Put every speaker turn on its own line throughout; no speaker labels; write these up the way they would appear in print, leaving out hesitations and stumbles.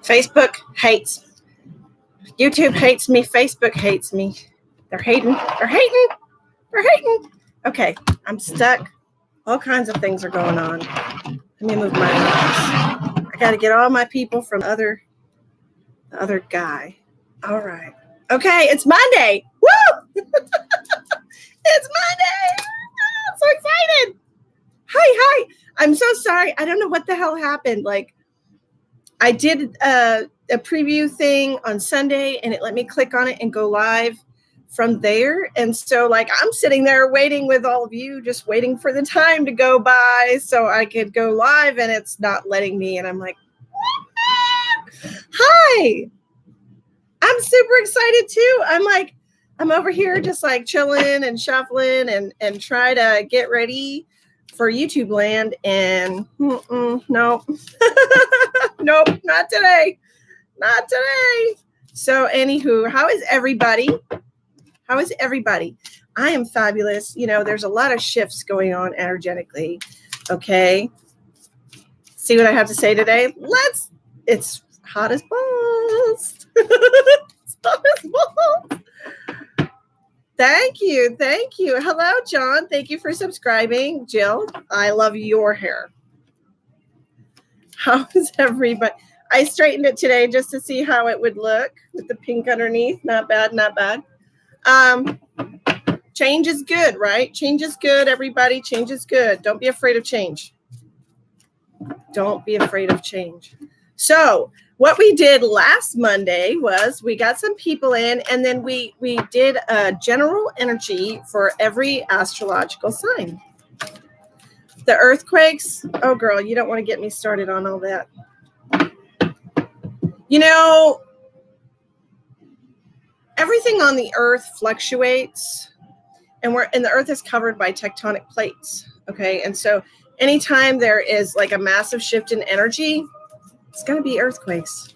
Facebook hates. YouTube hates me. Facebook hates me. They're hating. They're hating. They're hating. Okay, I'm stuck. All kinds of things are going on. Let me move my mouse. I got to get all my people from the other guy. All right. Okay, it's Monday. Woo! It's Monday. I'm so excited. Hi. I'm so sorry. I don't know what the hell happened. Like, I did a preview thing on Sunday, and it let me click on it and go live from there. And so, like, I'm sitting there waiting with all of you, just waiting for the time to go by so I could go live, and it's not letting me. And I'm like, hi. I'm super excited too. I'm over here just like chilling and shuffling and try to get ready for YouTube land. And nope. Nope, not today. Not today. So anywho, how is everybody? How is everybody? I am fabulous. You know, there's a lot of shifts going on energetically. Okay. See what I have to say today? It's hot as balls. It's hot as balls. Thank you. Hello, John. Thank you for subscribing. Jill, I love your hair. How is everybody? I straightened it today just to see how it would look with the pink underneath. Not bad, not bad. Change is good, right? Change is good, everybody. Change is good. Don't be afraid of change. Don't be afraid of change. So what we did last Monday was we got some people in, and then we did a general energy for every astrological sign. The earthquakes, oh girl, you don't want to get me started on all that. You know, everything on the earth fluctuates, and the earth is covered by tectonic plates. Okay, and so anytime there is like a massive shift in energy, it's going to be earthquakes.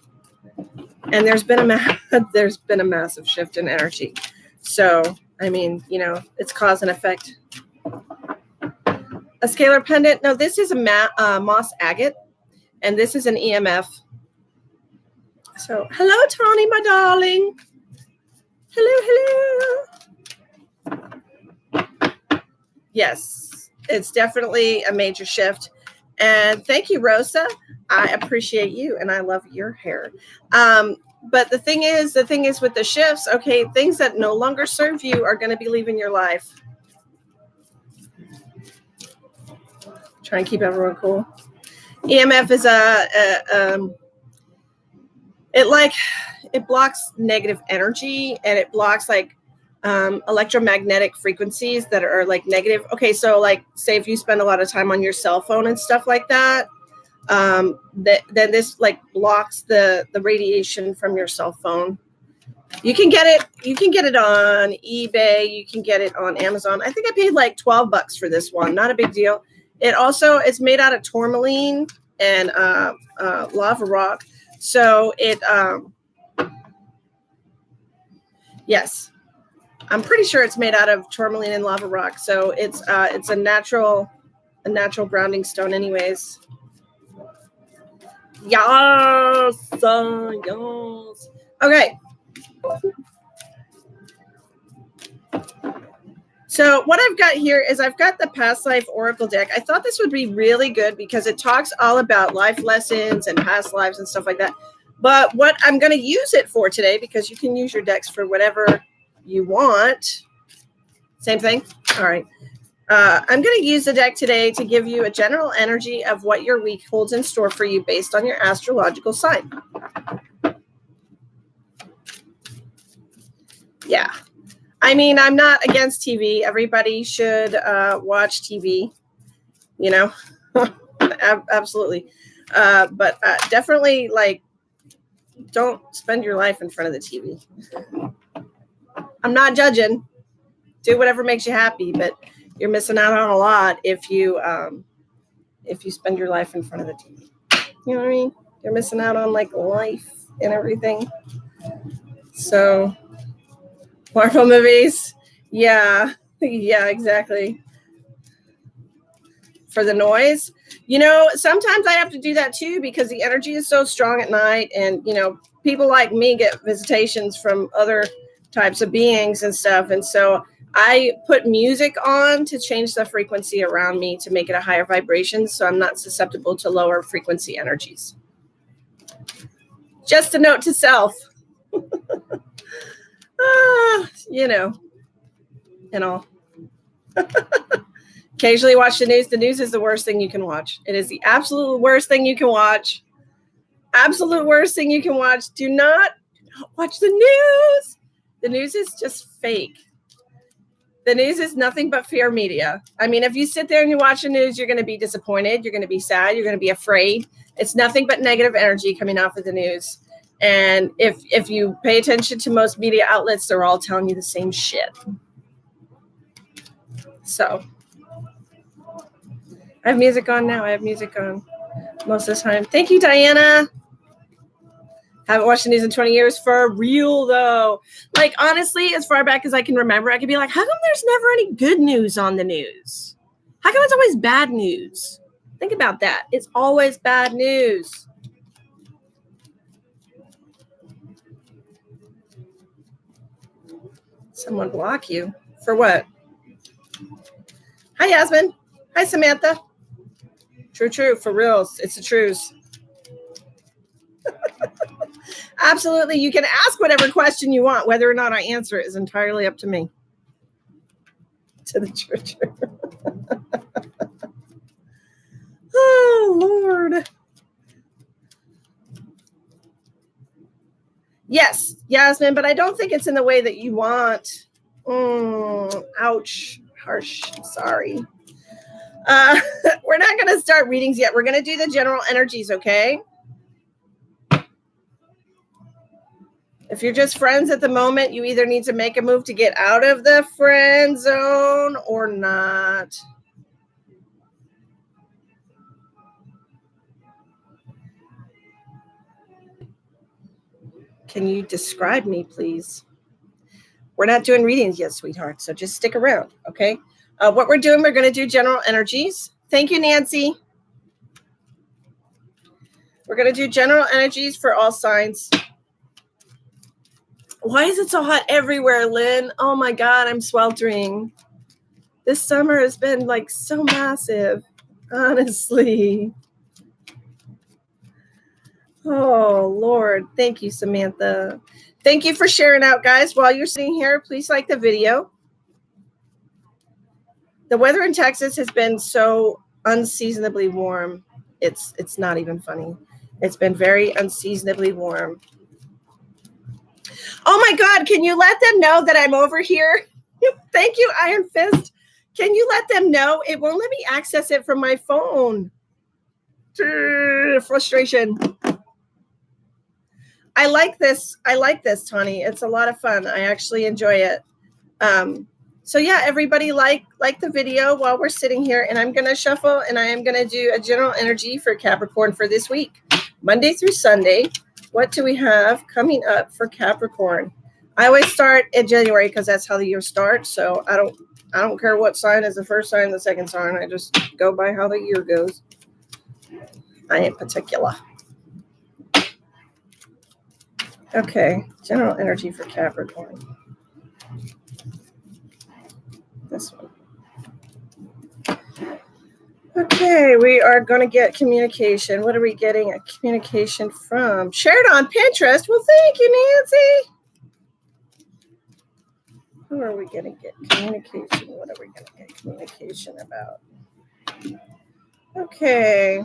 And there's been a massive shift in energy. So, I mean, you know, it's cause and effect. A scalar pendant. No, this is a moss agate, and this is an EMF. So, hello, Tony, my darling. Hello. Yes, it's definitely a major shift. And thank you, Rosa. I appreciate you, and I love your hair. But the thing is with the shifts, okay, things that no longer serve you are going to be leaving your life. Try and keep everyone cool. EMF is it blocks negative energy, and it blocks like electromagnetic frequencies that are like negative. Okay, so like say if you spend a lot of time on your cell phone and stuff like that, then this like blocks the radiation from your cell phone. You can get it on eBay, you can get it on Amazon. I think I paid like $12 for this one. Not a big deal. It's made out of tourmaline and lava rock. So yes, I'm pretty sure it's made out of tourmaline and lava rock. So it's a natural grounding stone anyways. Yes. Okay. So what I've got here is I've got the past life oracle deck. I thought this would be really good because it talks all about life lessons and past lives and stuff like that. But what I'm going to use it for today, because you can use your decks for whatever you want. Same thing. All right. I'm going to use the deck today to give you a general energy of what your week holds in store for you based on your astrological sign. Yeah. I mean, I'm not against TV. Everybody should watch TV, you know, absolutely. But definitely, like, don't spend your life in front of the TV. I'm not judging. Do whatever makes you happy, but you're missing out on a lot if you spend your life in front of the TV. You know what I mean? You're missing out on like life and everything. So, Marvel movies, yeah, exactly. for the noise. Sometimes I have to do that too because the energy is so strong at night, and people like me get visitations from other types of beings and stuff, and so I put music on to change the frequency around me to make it a higher vibration, so I'm not susceptible to lower frequency energies. Just a note to self. And all. Occasionally watch the news. The news is the worst thing you can watch. It is the absolute worst thing you can watch. Absolute worst thing you can watch. Do not watch the news. The news is just fake. The news is nothing but fear media. I mean, if you sit there and you watch the news, you're going to be disappointed. You're going to be sad. You're going to be afraid. It's nothing but negative energy coming off of the news. And if you pay attention to most media outlets, they're all telling you the same shit. So I have music on now. I have music on most of the time. Thank you, Diana. Haven't watched the news in 20 years for real, though. Like, honestly, as far back as I can remember, I could be like, how come there's never any good news on the news? How come it's always bad news? Think about that. It's always bad news. Someone block you. For what? Hi, Yasmin. Hi, Samantha. True. For real. It's the truth. Absolutely. You can ask whatever question you want. Whether or not I answer it is entirely up to me. To the church. Oh, Lord. Yes, Yasmin, but I don't think it's in the way that you want. Ouch. Harsh. Sorry. We're not going to start readings yet. We're going to do the general energies, okay? If you're just friends at the moment, you either need to make a move to get out of the friend zone or not. Can you describe me, please? We're not doing readings yet, sweetheart, so just stick around, okay? What we're doing, we're going to do general energies. Thank you, Nancy. We're going to do general energies for all signs. Why is it so hot everywhere, Lynn? Oh, my God, I'm sweltering. This summer has been, like, so massive, honestly. Oh, Lord. Thank you, Samantha. Thank you for sharing out, guys. While you're sitting here, please like the video. The weather in Texas has been so unseasonably warm. It's not even funny. It's been very unseasonably warm. Oh, my God. Can you let them know that I'm over here? Thank you, Iron Fist. Can you let them know? It won't let me access it from my phone. Frustration. I like this, Tawny. It's a lot of fun. I actually enjoy it. So yeah, everybody like the video while we're sitting here, and I'm going to shuffle, and I am going to do a general energy for Capricorn for this week, Monday through Sunday. What do we have coming up for Capricorn? I always start in January because that's how the year starts. So I don't care what sign is the first sign, the second sign. I just go by how the year goes. I ain't particular. Okay, general energy for Capricorn. This one. Okay, we are going to get communication. What are we getting a communication from? Shared on Pinterest. Well, thank you, Nancy. Who are we going to get communication? What are we going to get communication about? Okay.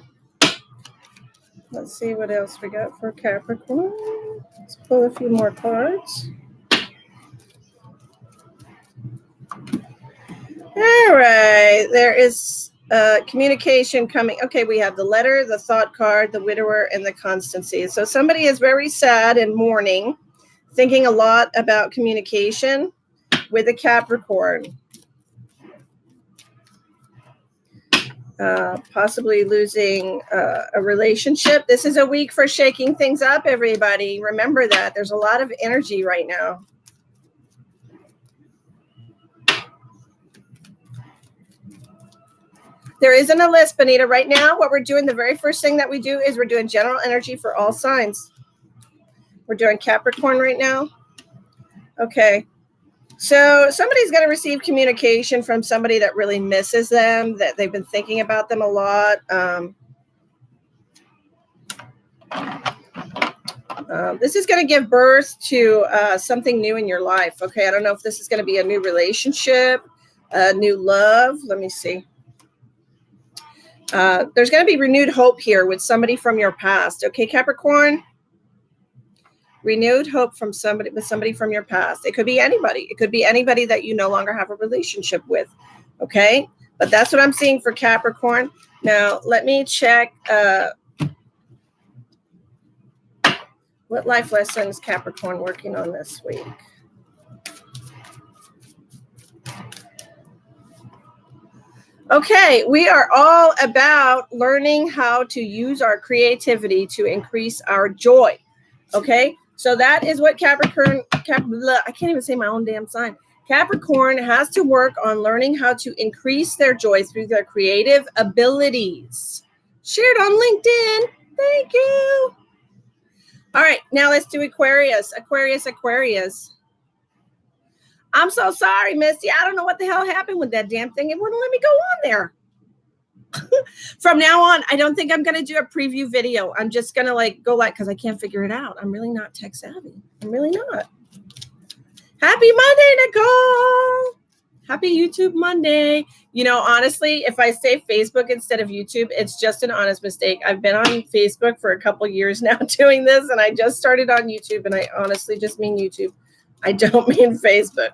Let's see what else we got for Capricorn. Let's pull a few more cards. All right. There is communication coming. Okay, we have the letter, the thought card, the widower, and the constancy. So somebody is very sad and mourning, thinking a lot about communication with a Capricorn. Possibly losing a relationship. This is a week for shaking things up, everybody. Remember that. There's a lot of energy right now. There isn't a list, Benita. Right now, what we're doing, the very first thing that we do is we're doing general energy for all signs. We're doing Capricorn right now. Okay. So somebody's going to receive communication from somebody that really misses them, that they've been thinking about them a lot. This is going to give birth to something new in your life. Okay. I don't know if this is going to be a new relationship, a new love. Let me see. There's going to be renewed hope here with somebody from your past. Okay, Capricorn. Renewed hope from somebody from your past. It could be anybody. It could be anybody that you no longer have a relationship with. Okay, but that's what I'm seeing for Capricorn. Now, let me check what life lessons Capricorn working on this week. Okay, we are all about learning how to use our creativity to increase our joy. Okay, so that is what Capricorn, I can't even say my own damn sign. Capricorn has to work on learning how to increase their joy through their creative abilities. Shared on LinkedIn. Thank you. All right, now let's do Aquarius. Aquarius. I'm so sorry, Misty. I don't know what the hell happened with that damn thing. It wouldn't let me go on there. From now on, I don't think I'm going to do a preview video. I'm just going to go because I can't figure it out. I'm really not tech savvy. I'm really not. Happy Monday, Nicole. Happy YouTube Monday. You know, honestly, if I say Facebook instead of YouTube, it's just an honest mistake. I've been on Facebook for a couple years now doing this, and I just started on YouTube, and I honestly just mean YouTube. I don't mean Facebook.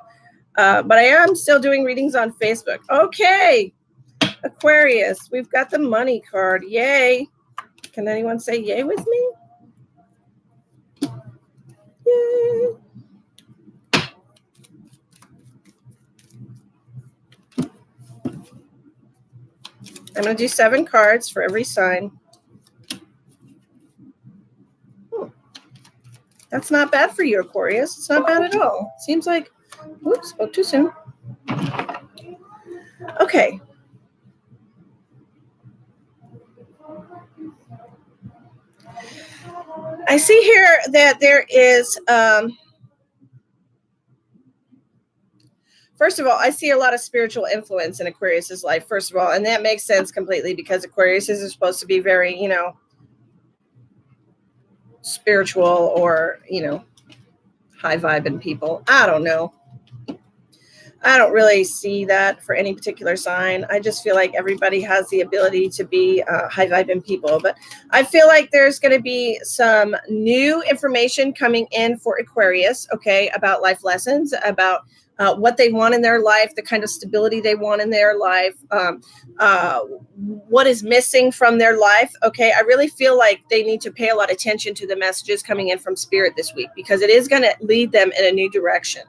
But I am still doing readings on Facebook. Okay. Aquarius, we've got the money card. Yay. Can anyone say yay with me? Yay. I'm going to do 7 cards for every sign. That's not bad for you, Aquarius. It's not bad at all. Seems like, whoops, spoke too soon. Okay. I see here that there is, first of all, I see a lot of spiritual influence in Aquarius's life, first of all, and that makes sense completely because Aquarius is supposed to be very, spiritual or, high vibing people. I don't know. I don't really see that for any particular sign. I just feel like everybody has the ability to be high vibing people. But I feel like there's going to be some new information coming in for Aquarius, okay, about life lessons, about what they want in their life, the kind of stability they want in their life, what is missing from their life. Okay, I really feel like they need to pay a lot of attention to the messages coming in from Spirit this week because it is going to lead them in a new direction.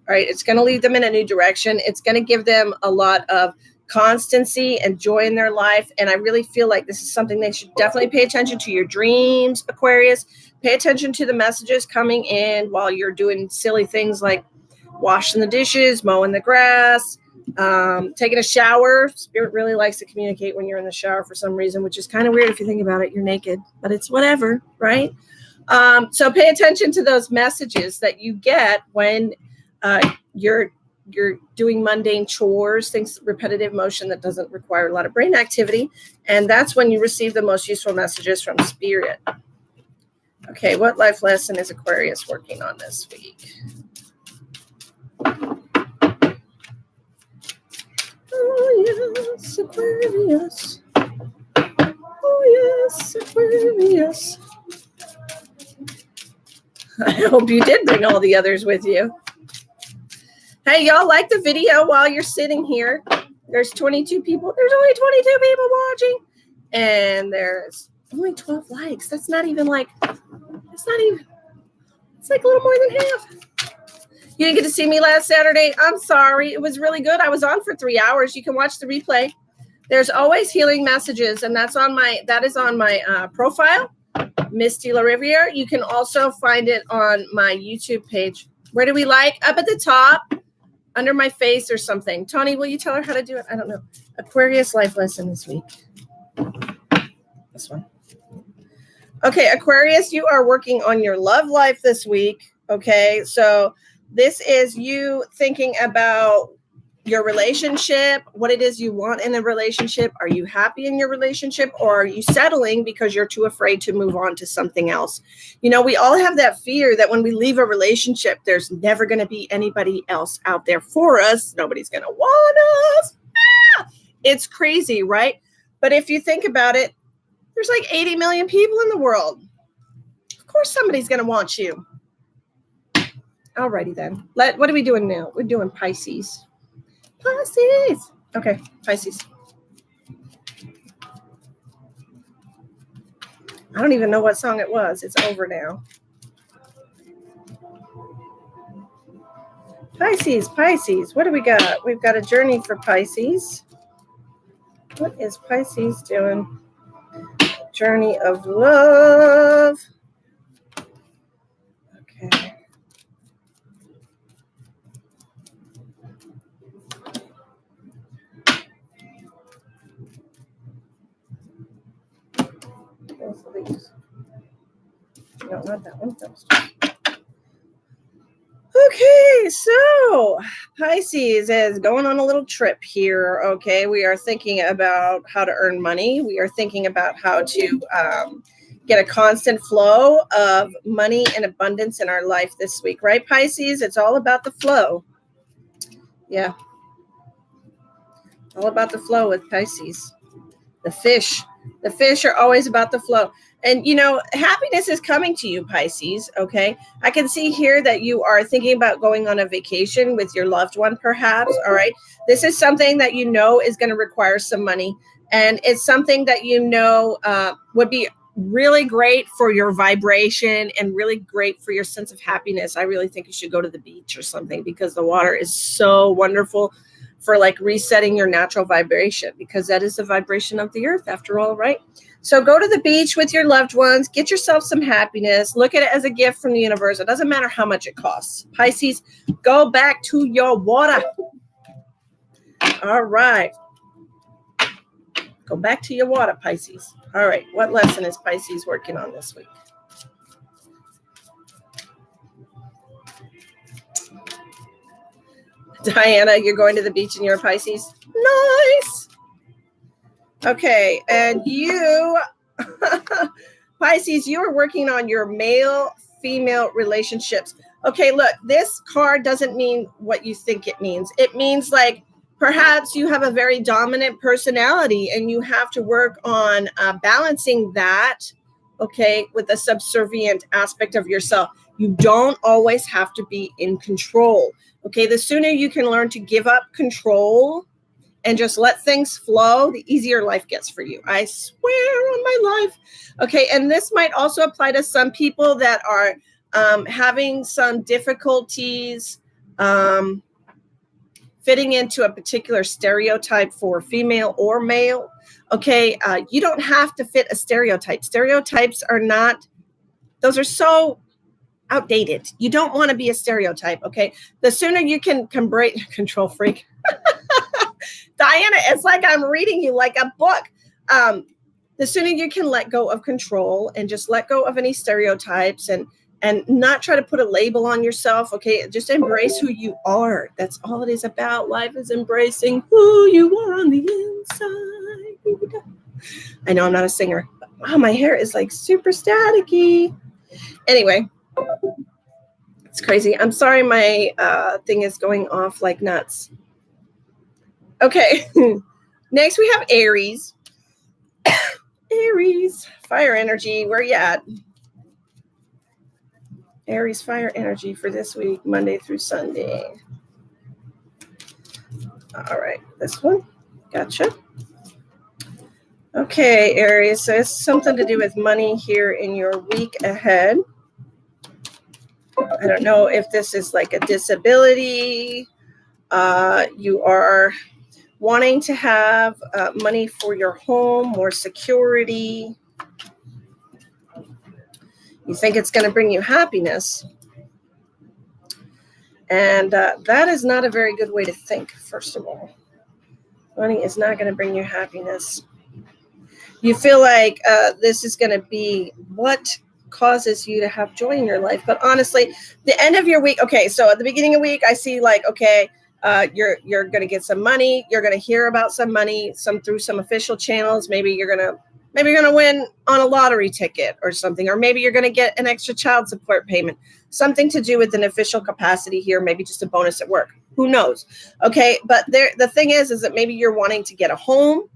All right, it's going to lead them in a new direction. It's going to give them a lot of constancy and joy in their life. And I really feel like this is something they should definitely pay attention to your dreams, Aquarius. Pay attention to the messages coming in while you're doing silly things like washing the dishes, mowing the grass, taking a shower. Spirit really likes to communicate when you're in the shower for some reason, which is kind of weird if you think about it. You're naked, but it's whatever, right? So pay attention to those messages that you get when you're doing mundane chores, things, repetitive motion that doesn't require a lot of brain activity. And that's when you receive the most useful messages from Spirit. Okay, what life lesson is Aquarius working on this week? Oh, yes, Aquarius. Oh, yes, Aquarius. I hope you did bring all the others with you. Hey, y'all like the video while you're sitting here. There's 22 people. There's only 22 people watching. And there's only 12 likes. That's not even like, it's like a little more than half. You didn't get to see me last Saturday. I'm sorry. It was really good. I was on for 3 hours. You can watch the replay. There's always healing messages, and that is on my profile, Misty LaRiviere. You can also find it on my YouTube page. Where do we like? Up at the top. under my face or something. Tony, will you tell her how to do it? I don't know. Aquarius life lesson this week. This one. Okay, Aquarius, you are working on your love life this week. Okay, so this is you thinking about your relationship, what it is you want in a relationship. Are you happy in your relationship, or are you settling because you're too afraid to move on to something else? You know, we all have that fear that when we leave a relationship, there's never going to be anybody else out there for us. Nobody's going to want us. It's crazy, right? But if you think about it, there's like 80 million people in the world. Of course, somebody's going to want you. Alrighty then. What are we doing now? We're doing Pisces. Pisces. Okay, Pisces. I don't even know what song it was. It's over now. Pisces, Pisces. What do we got? We've got a journey for Pisces. What is Pisces doing? Journey of love. Okay. Both of these. No, not that one. That was just... Okay, so Pisces is going on a little trip here. Okay, we are thinking about how to earn money. We are thinking about how to get a constant flow of money and abundance in our life this week, right, Pisces? It's all about the flow. Yeah. All about the flow with Pisces. The fish are always about the flow. And, you know, happiness is coming to you, Pisces, okay? I can see here that you are thinking about going on a vacation with your loved one, perhaps, all right? This is something that you know is going to require some money. And it's something that you know would be really great for your vibration and really great for your sense of happiness. I really think you should go to the beach or something, because the water is so wonderful for like resetting your natural vibration, because that is the vibration of the earth after all, right? So go to the beach with your loved ones, get yourself some happiness, look at it as a gift from the universe. It doesn't matter how much it costs. Pisces, go back to your water. All right. Go back to your water, Pisces. All right. What lesson is Pisces working on this week? Diana, you're going to the beach and you're a Pisces? Nice. Okay. And you, Pisces, you are working on your male-female relationships. Okay, look, this card doesn't mean what you think it means. It means like perhaps you have a very dominant personality and you have to work on balancing that, okay, with a subservient aspect of yourself. You don't always have to be in control. Okay, the sooner you can learn to give up control and just let things flow, the easier life gets for you. I swear on my life. Okay, and this might also apply to some people that are having some difficulties fitting into a particular stereotype for female or male. Okay, you don't have to fit a stereotype. Stereotypes are not, those are so outdated. You don't want to be a stereotype, okay? The sooner you can break, control freak. Diana, it's like I'm reading you like a book. The sooner you can let go of control and just let go of any stereotypes and not try to put a label on yourself, okay? Just embrace who you are. That's all it is about. Life is embracing who you are on the inside. I know I'm not a singer, but wow, my hair is like super staticky. Anyway, it's crazy. I'm sorry my thing is going off like nuts. Okay, next we have Aries. Aries, fire energy. Where you at? Aries, fire energy for this week, Monday through Sunday. All right, this one. Gotcha. Okay, Aries, so it's something to do with money here in your week ahead. I don't know if this is like a disability. You are wanting to have money for your home, more security. You think it's going to bring you happiness. And that is not a very good way to think, first of all. Money is not going to bring you happiness. You feel like this is going to be what causes you to have joy in your life. But honestly, the end of your week, okay, so at the beginning of the week, I see like, okay, you're going to get some money. You're going to hear about some money, through some official channels. Maybe you're going to win on a lottery ticket or something, or maybe you're going to get an extra child support payment, something to do with an official capacity here, maybe just a bonus at work. Who knows? Okay, but the thing is that maybe you're wanting to get a home.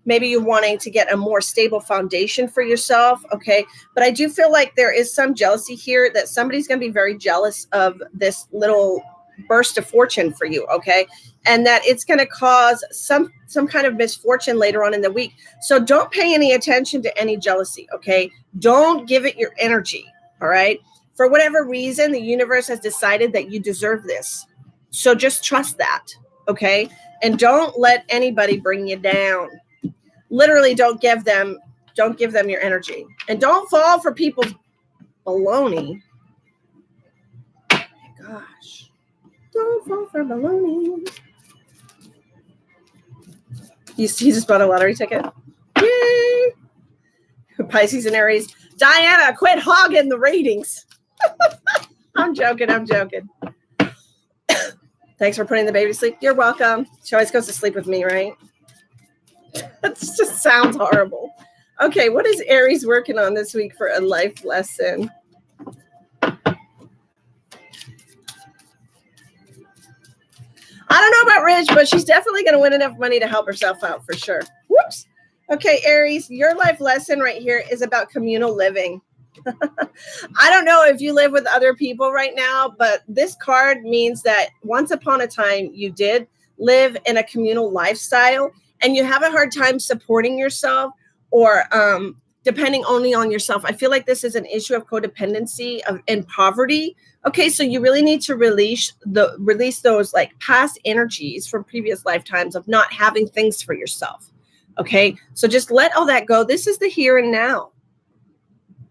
Maybe you're wanting to get a more stable foundation for yourself. Okay, but I do feel like there is some jealousy here, that somebody's going to be very jealous of this little burst of fortune for you. Okay, and that it's going to cause some kind of misfortune later on in the week. So don't pay any attention to any jealousy. Okay, don't give it your energy. All right, for whatever reason, the universe has decided that you deserve this. So just trust that. Okay, and don't let anybody bring you down. Literally, don't give them your energy, and don't fall for people's baloney. Gosh, don't fall for baloney. You just bought a lottery ticket. Yay! Pisces and Aries. Diana, quit hogging the ratings. I'm joking. Thanks for putting the baby to sleep. You're welcome. She always goes to sleep with me, right? That just sounds horrible. Okay, what is Aries working on this week for a life lesson? I don't know about Rich, but she's definitely going to win enough money to help herself out for sure. Whoops. Okay, Aries, your life lesson right here is about communal living. I don't know if you live with other people right now, but this card means that once upon a time you did live in a communal lifestyle, and you have a hard time supporting yourself or depending only on yourself. I feel like this is an issue of codependency and poverty. Okay, so you really need to release those like past energies from previous lifetimes of not having things for yourself. Okay, so just let all that go. This is the here and now.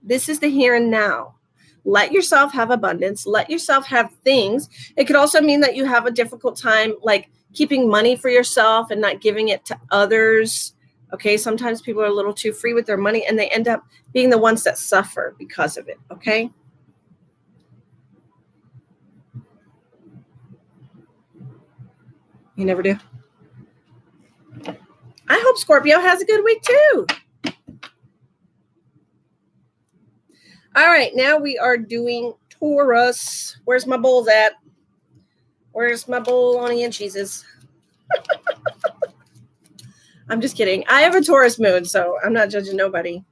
This is the here and now. Let yourself have abundance. Let yourself have things. It could also mean that you have a difficult time like keeping money for yourself and not giving it to others. Okay, sometimes people are a little too free with their money and they end up being the ones that suffer because of it. Okay. You never do. I hope Scorpio has a good week too. All right, now we are doing Taurus. Where's my bowls at? Where's my bologna and cheeses? I'm just kidding. I have a Taurus moon, so I'm not judging nobody.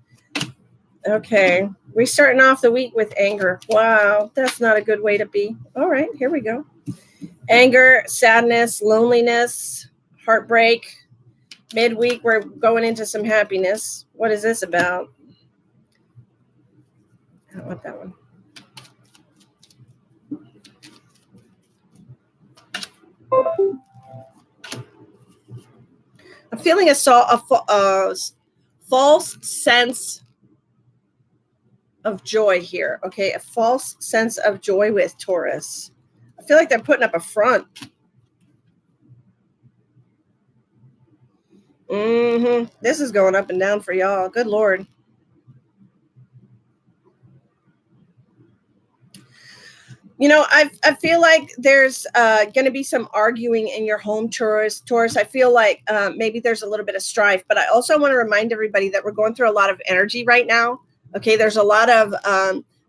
Okay, we're starting off the week with anger. Wow, that's not a good way to be. All right, here we go. Anger, sadness, loneliness, heartbreak. Midweek, we're going into some happiness. What is this about? I don't want that one. I'm feeling a false sense of joy here. Okay, a false sense of joy with Taurus. I feel like they're putting up a front. This is going up and down for y'all. Good Lord. You know, I feel like there's going to be some arguing in your home, Taurus. I feel like maybe there's a little bit of strife, but I also want to remind everybody that we're going through a lot of energy right now. Okay, there's a lot of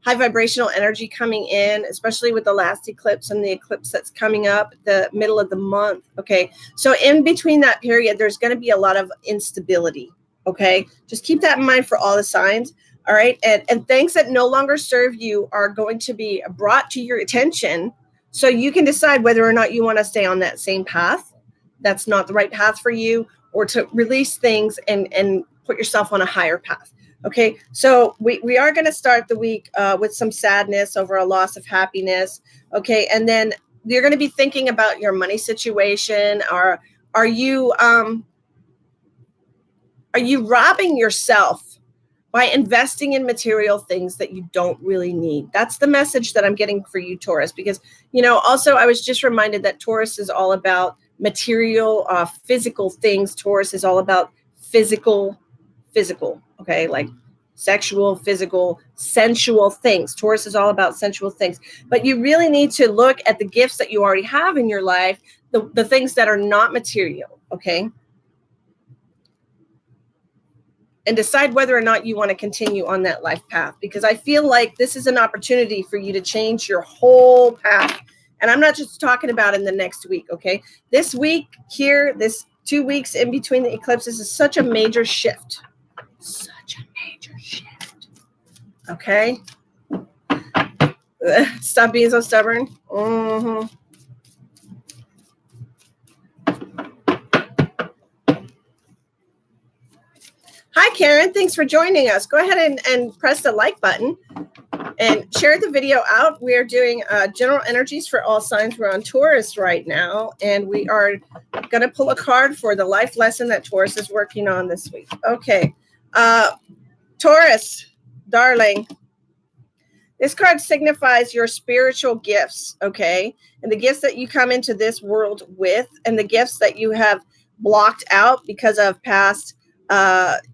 high vibrational energy coming in, especially with the last eclipse and the eclipse that's coming up the middle of the month. Okay, so in between that period, there's going to be a lot of instability. Okay, just keep that in mind for all the signs. All right. And things that no longer serve you are going to be brought to your attention so you can decide whether or not you want to stay on that same path. That's not the right path for you, or to release things and put yourself on a higher path. Okay. So we are going to start the week with some sadness over a loss of happiness. Okay. And then you're going to be thinking about your money situation. Are you robbing yourself by investing in material things that you don't really need. That's the message that I'm getting for you, Taurus, because, also I was just reminded that Taurus is all about material, physical things. Taurus is all about physical, okay, like sexual, physical, sensual things. Taurus is all about sensual things. But you really need to look at the gifts that you already have in your life, the things that are not material, okay? And decide whether or not you want to continue on that life path, because I feel like this is an opportunity for you to change your whole path. And I'm not just talking about in the next week, okay? This week here, this 2 weeks in between the eclipses is such a major shift. Such a major shift. Okay? Stop being so stubborn. Mm-hmm. Hi, Karen. Thanks for joining us. Go ahead and press the like button and share the video out. We are doing general energies for all signs. We're on Taurus right now, and we are going to pull a card for the life lesson that Taurus is working on this week. Okay. Taurus, darling, this card signifies your spiritual gifts, okay? And the gifts that you come into this world with, and the gifts that you have blocked out because of past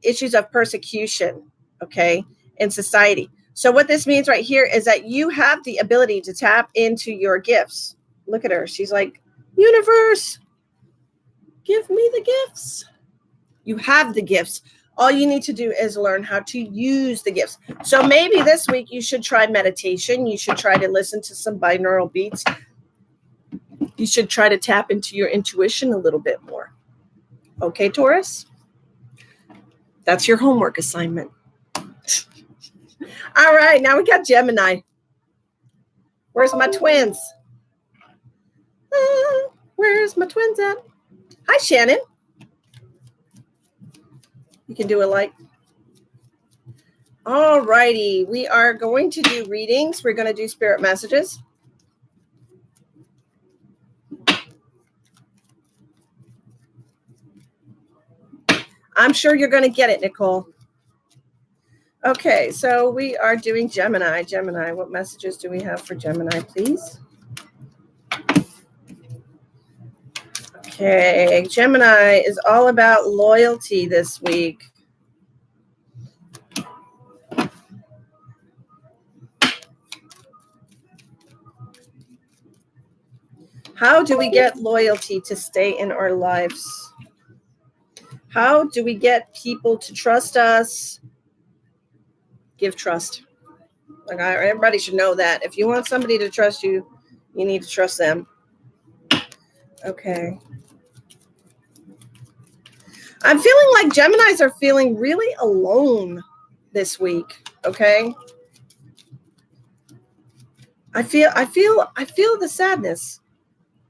issues of persecution, okay, in society. So what this means right here is that you have the ability to tap into your gifts. Look at her. She's like, universe, give me the gifts. You have the gifts. All you need to do is learn how to use the gifts. So maybe this week you should try meditation. You should try to listen to some binaural beats. You should try to tap into your intuition a little bit more. Okay, Taurus? That's your homework assignment. All right, now we got Gemini. Where's my twins? Where's my twins at? Hi, Shannon. You can do a like. All righty, we are going to do readings. We're going to do spirit messages. I'm sure you're going to get it, Nicole. Okay, so we are doing Gemini. Gemini, what messages do we have for Gemini, please? Okay, Gemini is all about loyalty this week. How do we get loyalty to stay in our lives? How do we get people to trust us? Give trust. Like everybody should know that. If you want somebody to trust you, you need to trust them. Okay. I'm feeling like Geminis are feeling really alone this week. Okay. I feel the sadness.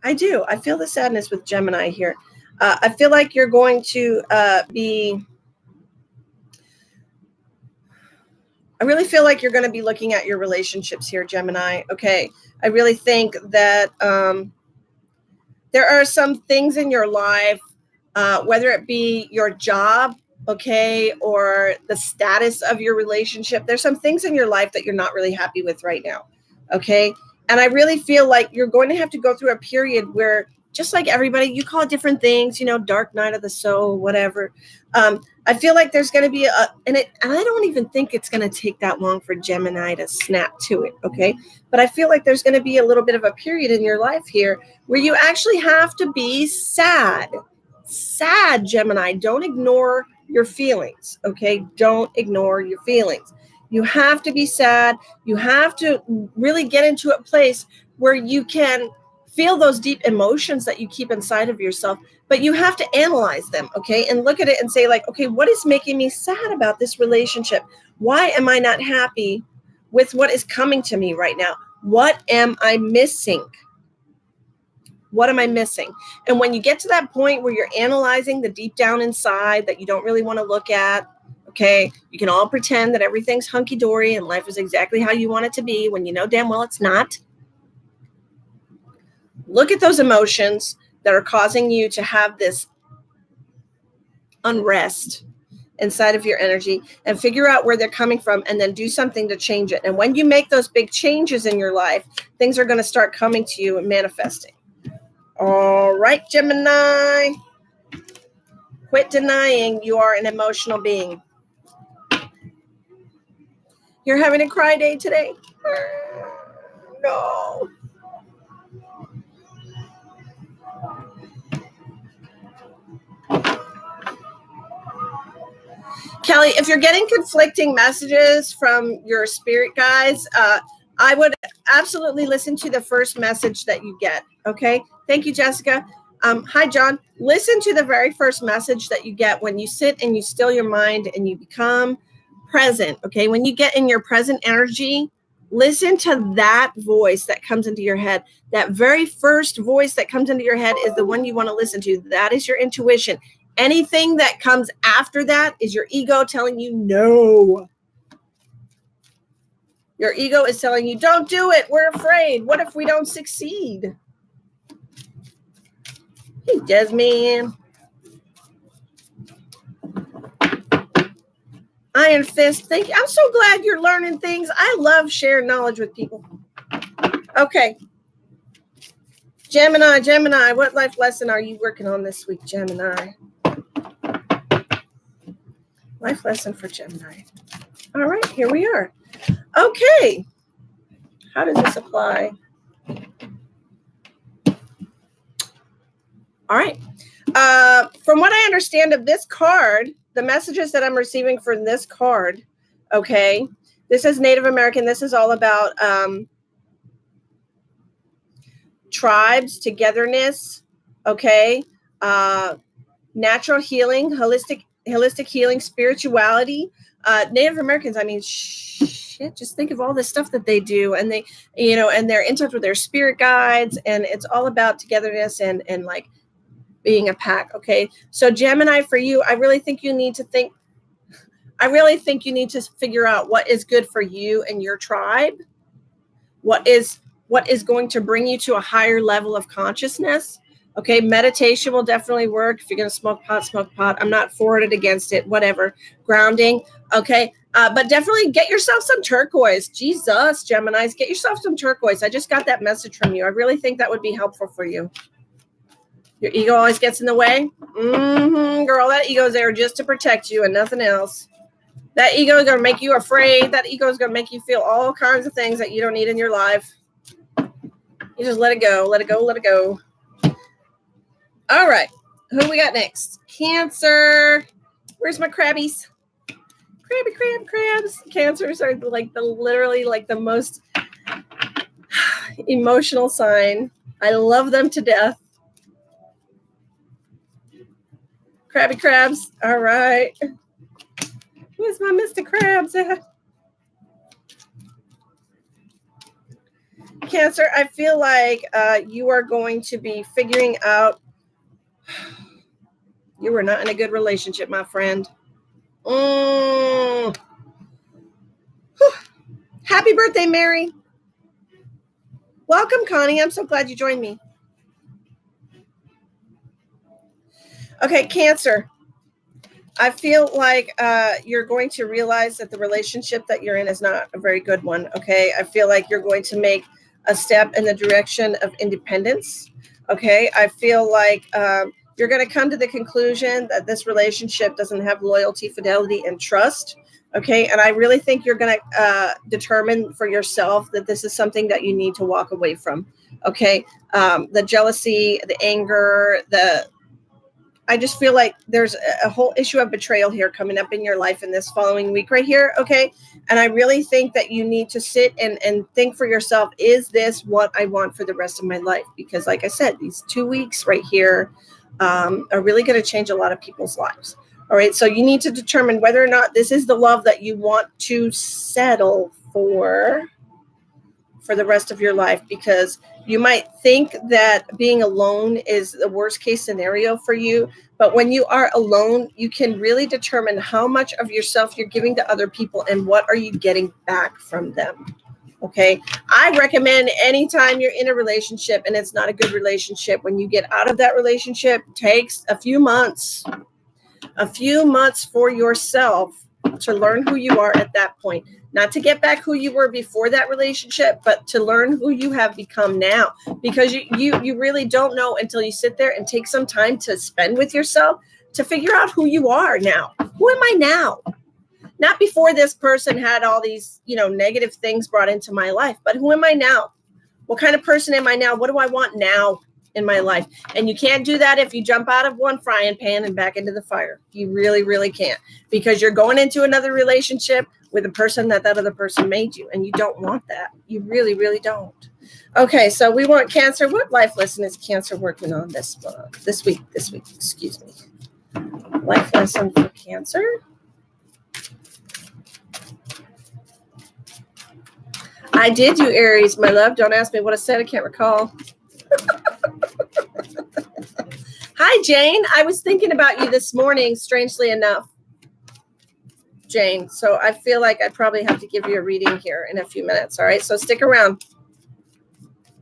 I do. I feel the sadness with Gemini here. I feel like you're going to be. I really feel like you're going to be looking at your relationships here, Gemini. Okay. I really think that there are some things in your life, whether it be your job, okay, or the status of your relationship. There's some things in your life that you're not really happy with right now. Okay. And I really feel like you're going to have to go through a period where, just like everybody, you call it different things, dark night of the soul, whatever. I feel like there's going to be and I don't even think it's going to take that long for Gemini to snap to it. Okay. But I feel like there's going to be a little bit of a period in your life here where you actually have to be sad. Sad, Gemini. Don't ignore your feelings. Okay. Don't ignore your feelings. You have to be sad. You have to really get into a place where you can feel those deep emotions that you keep inside of yourself, but you have to analyze them, okay? And look at it and say, like, okay, what is making me sad about this relationship? Why am I not happy with what is coming to me right now? What am I missing? What am I missing? And when you get to that point where you're analyzing the deep down inside that you don't really want to look at, okay, you can all pretend that everything's hunky-dory and life is exactly how you want it to be when you know damn well it's not. Look at those emotions that are causing you to have this unrest inside of your energy and figure out where they're coming from and then do something to change it. And when you make those big changes in your life, things are going to start coming to you and manifesting. All right, Gemini. Quit denying you are an emotional being. You're having a cry day today? No. Kelly, if you're getting conflicting messages from your spirit guides, I would absolutely listen to the first message that you get. Okay. Thank you, Jessica. Hi, John. Listen to the very first message that you get when you sit and you still your mind and you become present. Okay. When you get in your present energy, listen to that voice that comes into your head. That very first voice that comes into your head is the one you want to listen to. That is your intuition. Anything that comes after that is your ego telling you no. Your ego is telling you, don't do it. We're afraid. What if we don't succeed? Hey, Jasmine. Iron Fist, thank you. I'm so glad you're learning things. I love sharing knowledge with people. Okay. Gemini, what life lesson are you working on this week, Gemini? Life lesson for Gemini. All right, here we are. Okay. How does this apply? All right. From what I understand of this card, the messages that I'm receiving from this card, okay, this is Native American. This is all about tribes, togetherness, okay, natural healing, holistic healing, spirituality. Native Americans, I mean, shit, just think of all the stuff that they do, and they, you know, and they're in touch with their spirit guides, and it's all about togetherness and like being a pack. Okay. So Gemini, for you, I really think you need to figure out what is good for you and your tribe. What is going to bring you to a higher level of consciousness. Okay. Meditation will definitely work. If you're going to smoke pot. I'm not for it, against it, whatever. Grounding. Okay. But definitely get yourself some turquoise. Jesus, Geminis, get yourself some turquoise. I just got that message from you. I really think that would be helpful for you. Your ego always gets in the way. Girl, that ego's there just to protect you and nothing else. That ego is going to make you afraid. That ego is going to make you feel all kinds of things that you don't need in your life. You just let it go, let it go, let it go. All right. Who we got next? Cancer. Where's my crabbies? Crabs. Cancers are literally the most emotional sign. I love them to death. Crabs. All right. Where's my Mr. Krabs at? Cancer, I feel like you are going to be figuring out you were not in a good relationship, my friend. Happy birthday, Mary. Welcome, Connie. I'm so glad you joined me. Okay, Cancer. I feel like you're going to realize that the relationship that you're in is not a very good one, okay? I feel like you're going to make a step in the direction of independence, okay? I feel like you're going to come to the conclusion that this relationship doesn't have loyalty, fidelity, and trust, okay? And I really think you're going to determine for yourself that this is something that you need to walk away from, okay? The jealousy, the anger, I just feel like there's a whole issue of betrayal here coming up in your life in this following week right here, okay? And I really think that you need to sit and think for yourself, is this what I want for the rest of my life? Because like I said, these 2 weeks right here are really going to change a lot of people's lives, all right? So you need to determine whether or not this is the love that you want to settle for the rest of your life, because you might think that being alone is the worst case scenario for you. But when you are alone, you can really determine how much of yourself you're giving to other people and what are you getting back from them. Okay. I recommend anytime you're in a relationship and it's not a good relationship, when you get out of that relationship, takes a few months. a few months for yourself to learn who you are at that point. Not to get back who you were before that relationship, but to learn who you have become now. Because you really don't know until you sit there and take some time to spend with yourself to figure out who you are now. Who am I now? Not before this person had all these, negative things brought into my life, but who am I now? What kind of person am I now? What do I want now in my life? And you can't do that if you jump out of one frying pan and back into the fire. You really, really can't, because you're going into another relationship with a person that other person made you, and you don't want that. You really, really don't. Okay, so we want Cancer. What life lesson is Cancer working on this week, excuse me. Life lesson for Cancer. I did do Aries, my love. Don't ask me what I said. I can't recall. Hi, Jane. I was thinking about you this morning, strangely enough, Jane. So I feel like I probably have to give you a reading here in a few minutes. All right. So stick around.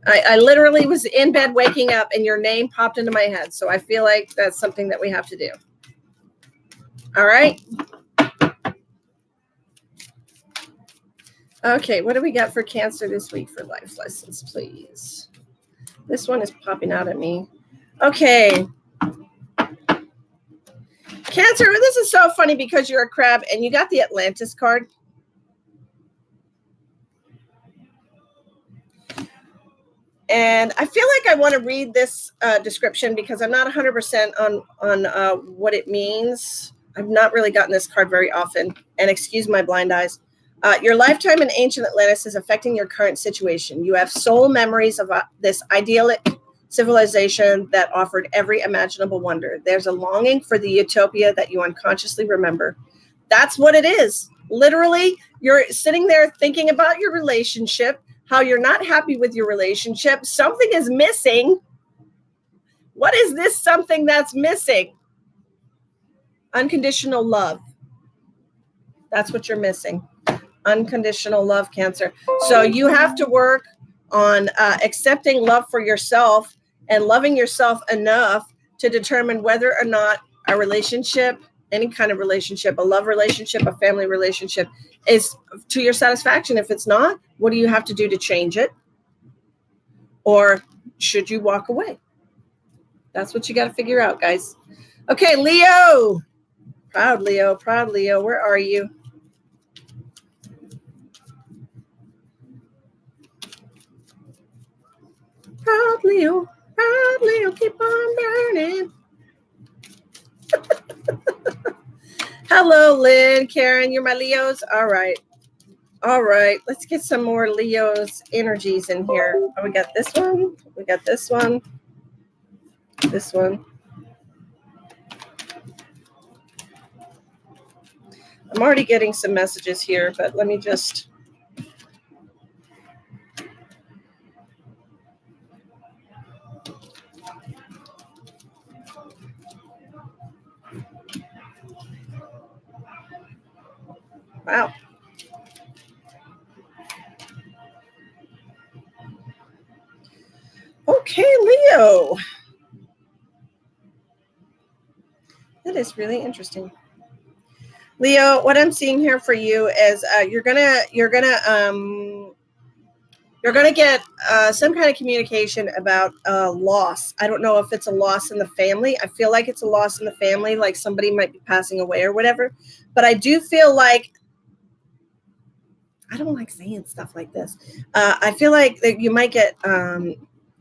I literally was in bed waking up and your name popped into my head. So I feel like that's something that we have to do. All right. Okay. What do we got for Cancer this week for life lessons, please? This one is popping out at me. Okay. Cancer, this is so funny because you're a crab and you got the Atlantis card. And I feel like I want to read this description because I'm not 100% on what it means. I've not really gotten this card very often. And excuse my blind eyes. Your lifetime in ancient Atlantis is affecting your current situation. You have soul memories of this idyllic civilization that offered every imaginable wonder. There's a longing for the utopia that you unconsciously remember. That's what it is. Literally, you're sitting there thinking about your relationship, how you're not happy with your relationship. Something is missing. What is this something that's missing? Unconditional love. That's what you're missing. Unconditional love, Cancer. So you have to work on accepting love for yourself and loving yourself enough to determine whether or not a relationship, any kind of relationship, a love relationship, a family relationship, is to your satisfaction. If it's not, what do you have to do to change it? Or should you walk away? That's what you got to figure out, guys. Okay, Leo. Proud Leo, proud Leo. Where are you? Proud Leo, keep on burning. Hello, Lynn, Karen, you're my Leos. All right. Let's get some more Leos energies in here. Oh, we got this one. We got this one. This one. I'm already getting some messages here, but let me just... Wow. Okay, Leo. That is really interesting. Leo, what I'm seeing here for you is you're gonna get some kind of communication about loss. I don't know if it's a loss in the family. I feel like it's a loss in the family, like somebody might be passing away or whatever. But I do feel like, I don't like saying stuff like this. I feel like that you might get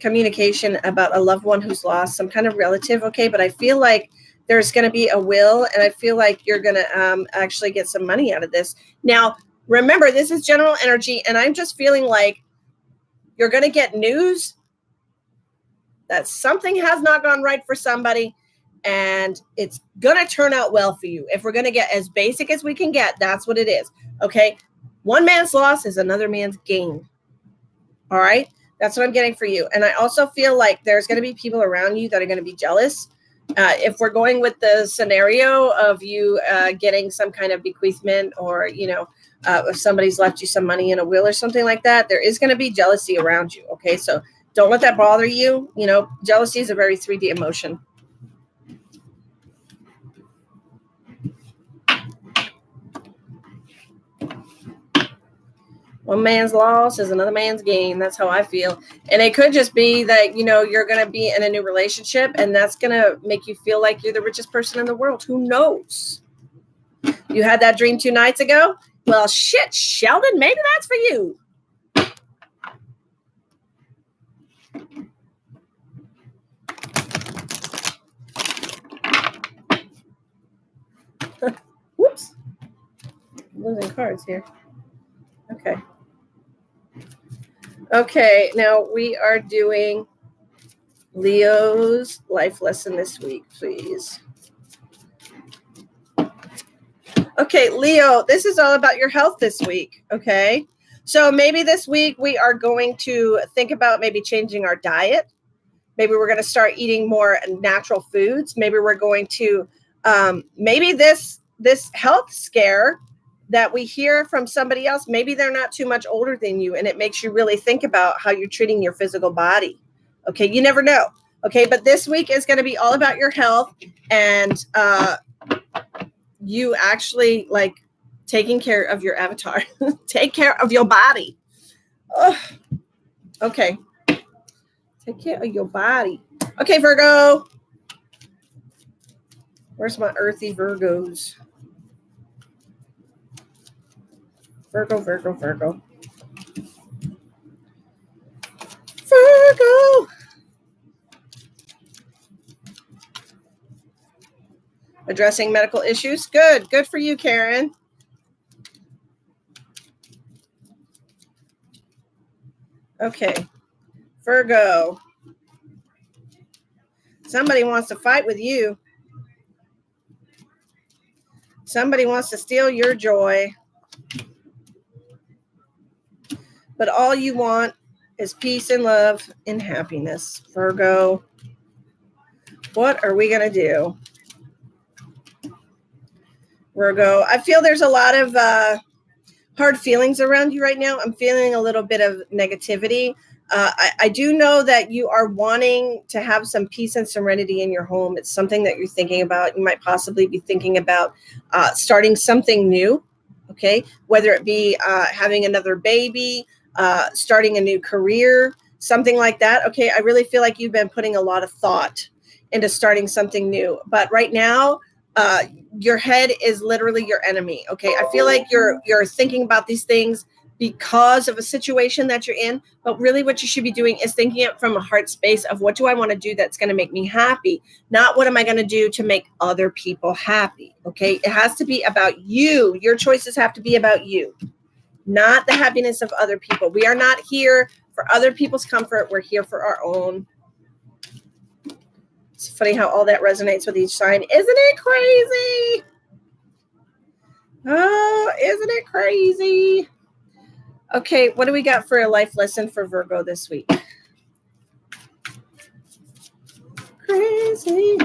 communication about a loved one who's lost, some kind of relative, okay? But I feel like there's going to be a will, and I feel like you're going to actually get some money out of this. Now, remember, this is general energy, and I'm just feeling like you're going to get news that something has not gone right for somebody, and it's going to turn out well for you. If we're going to get as basic as we can get, that's what it is, okay? One man's loss is another man's gain. All right? That's what I'm getting for you. And I also feel like there's going to be people around you that are going to be jealous. If we're going with the scenario of you getting some kind of bequeathment, or, if somebody's left you some money in a will or something like that, there is going to be jealousy around you. Okay? So don't let that bother you. Jealousy is a very 3D emotion. One man's loss is another man's gain. That's how I feel. And it could just be that, you're going to be in a new relationship and that's going to make you feel like you're the richest person in the world. Who knows? You had that dream 2 nights ago? Well, shit, Sheldon, maybe that's for you. Whoops. I'm losing cards here. Okay. Okay, now we are doing Leo's life lesson this week, please. Okay, Leo, this is all about your health this week, okay? So maybe this week we are going to think about maybe changing our diet. Maybe we're going to start eating more natural foods. Maybe we're going to, maybe this health scare that we hear from somebody else, maybe they're not too much older than you, and it makes you really think about how you're treating your physical body. Okay, you never know. Okay, but this week is going to be all about your health and you actually like taking care of your avatar. Take care of your body. Oh, okay. Take care of your body. Okay, Virgo. Where's my earthy Virgos? Virgo, Virgo, Virgo. Virgo. Addressing medical issues. Good. Good for you, Karen. Okay. Virgo. Somebody wants to fight with you. Somebody wants to steal your joy. But all you want is peace and love and happiness. Virgo. What are we going to do? Virgo, I feel there's a lot of hard feelings around you right now. I'm feeling a little bit of negativity. I do know that you are wanting to have some peace and serenity in your home. It's something that you're thinking about. You might possibly be thinking about starting something new, okay? Whether it be having another baby, starting a new career, something like that. Okay, I really feel like you've been putting a lot of thought into starting something new. But right now, your head is literally your enemy. Okay, I feel like you're thinking about these things because of a situation that you're in, but really what you should be doing is thinking it from a heart space of what do I want to do that's going to make me happy, not what am I going to do to make other people happy. Okay, it has to be about you. Your choices have to be about you, not the happiness of other people. We are not here for other people's comfort. We're here for our own. It's funny how all that resonates with each sign. Isn't it crazy? Oh, isn't it crazy? Okay, what do we got for a life lesson for Virgo this week? Crazy.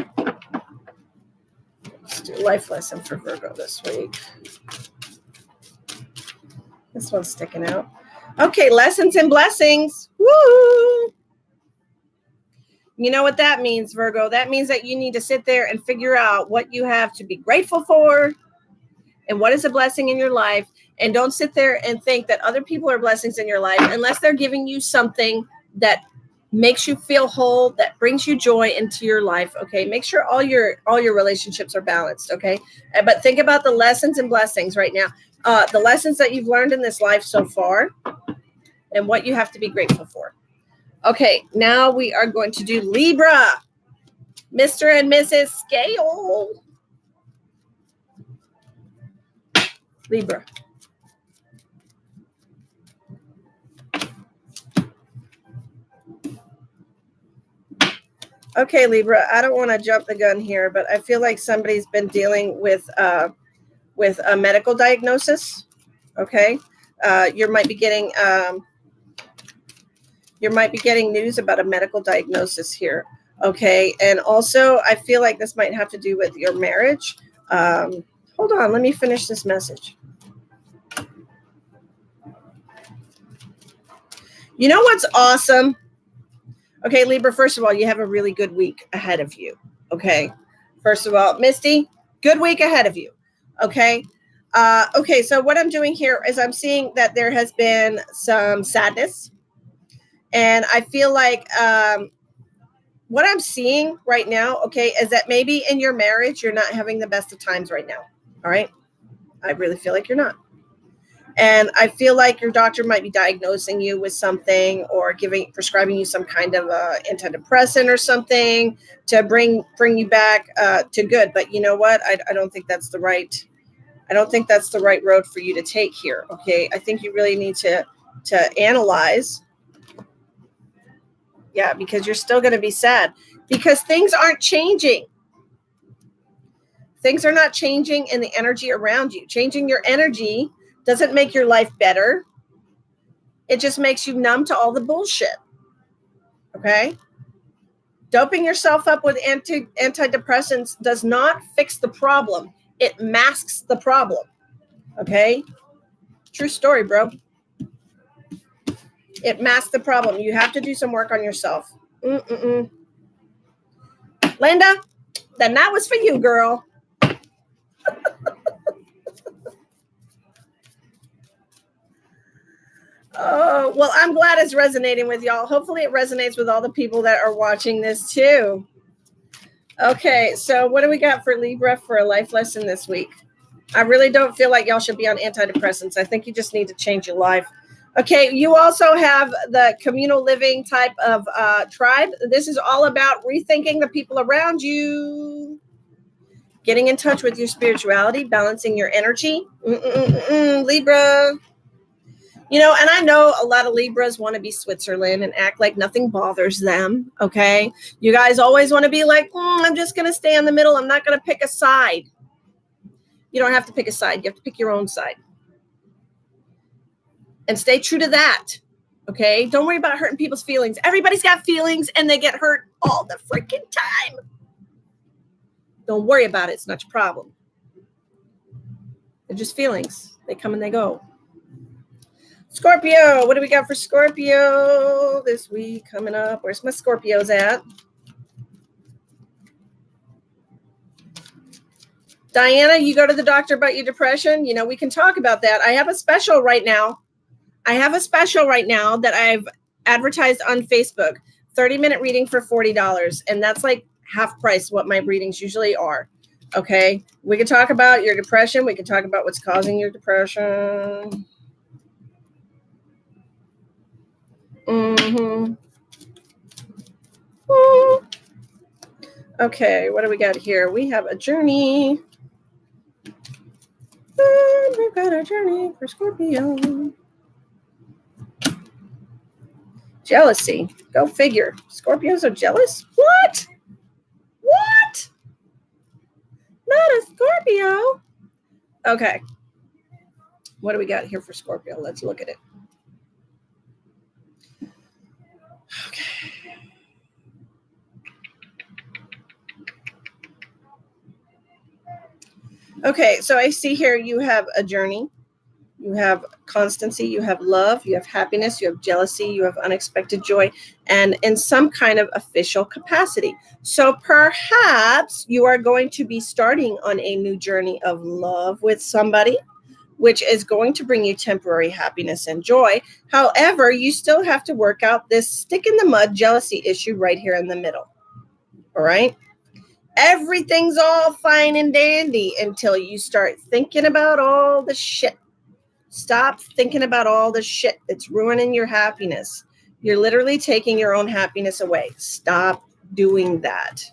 Let's do a life lesson for Virgo this week. This one's sticking out. Okay, lessons and blessings. Woo! You know what that means, Virgo? That means that you need to sit there and figure out what you have to be grateful for and what is a blessing in your life. And don't sit there and think that other people are blessings in your life unless they're giving you something that makes you feel whole, that brings you joy into your life. Okay, make sure all your relationships are balanced. Okay, but think about the lessons and blessings right now, the lessons that you've learned in this life so far, and what you have to be grateful for. Okay, now we are going to do Libra, Mr. and Mrs. Scale. Libra. Okay, Libra, I don't want to jump the gun here, but I feel like somebody's been dealing with a medical diagnosis. Okay, you might be getting news about a medical diagnosis here. Okay, and also I feel like this might have to do with your marriage. Hold on, let me finish this message. You know what's awesome? Okay, Libra, first of all, you have a really good week ahead of you. Okay, first of all, Misty, good week ahead of you. Okay, Okay, so what I'm doing here is I'm seeing that there has been some sadness. And I feel like what I'm seeing right now, okay, is that maybe in your marriage, you're not having the best of times right now. All right. I really feel like you're not. And I feel like your doctor might be diagnosing you with something or prescribing you some kind of antidepressant or something to bring you back to good. But you know what? I don't think that's the right. I don't think that's the right road for you to take here. Okay. I think you really need to analyze. Yeah, because you're still going to be sad because things aren't changing. Things are not changing in the energy around you. Changing your energy doesn't make your life better. It just makes you numb to all the bullshit. Okay? Doping yourself up with antidepressants does not fix the problem. It masks the problem. Okay? True story, bro. It masks the problem. You have to do some work on yourself. Linda, then that was for you, girl. Oh, well, I'm glad it's resonating with y'all. Hopefully it resonates with all the people that are watching this too. Okay, so what do we got for Libra for a life lesson this week? I really don't feel like y'all should be on antidepressants. I think you just need to change your life. Okay, you also have the communal living type of tribe. This is all about rethinking the people around you, getting in touch with your spirituality, balancing your energy. Libra. You know, and I know a lot of Libras want to be Switzerland and act like nothing bothers them, okay? You guys always want to be like, I'm just going to stay in the middle. I'm not going to pick a side. You don't have to pick a side. You have to pick your own side. And stay true to that, okay? Don't worry about hurting people's feelings. Everybody's got feelings, and they get hurt all the freaking time. Don't worry about it. It's not your problem. They're just feelings. They come and they go. Scorpio, what do we got for Scorpio this week coming up? Where's my Scorpios at? Diana, you go to the doctor about your depression? You know, we can talk about that. I have a special right now. That I've advertised on Facebook. 30-minute reading for $40. And that's like half price what my readings usually are. Okay. We can talk about your depression. We can talk about what's causing your depression. Okay, what do we got here? We have a journey. We've got a journey for Scorpio. Jealousy. Go figure. Scorpios are jealous? What? Not a Scorpio. Okay. What do we got here for Scorpio? Let's look at it. Okay, so I see here you have a journey, you have constancy, you have love, you have happiness, you have jealousy, you have unexpected joy, and in some kind of official capacity. So perhaps you are going to be starting on a new journey of love with somebody, which is going to bring you temporary happiness and joy. However, you still have to work out this stick in the mud jealousy issue right here in the middle. All right? Everything's all fine and dandy until you start thinking about all the shit. Stop thinking about all the shit that's ruining your happiness. You're literally taking your own happiness away. Stop doing that.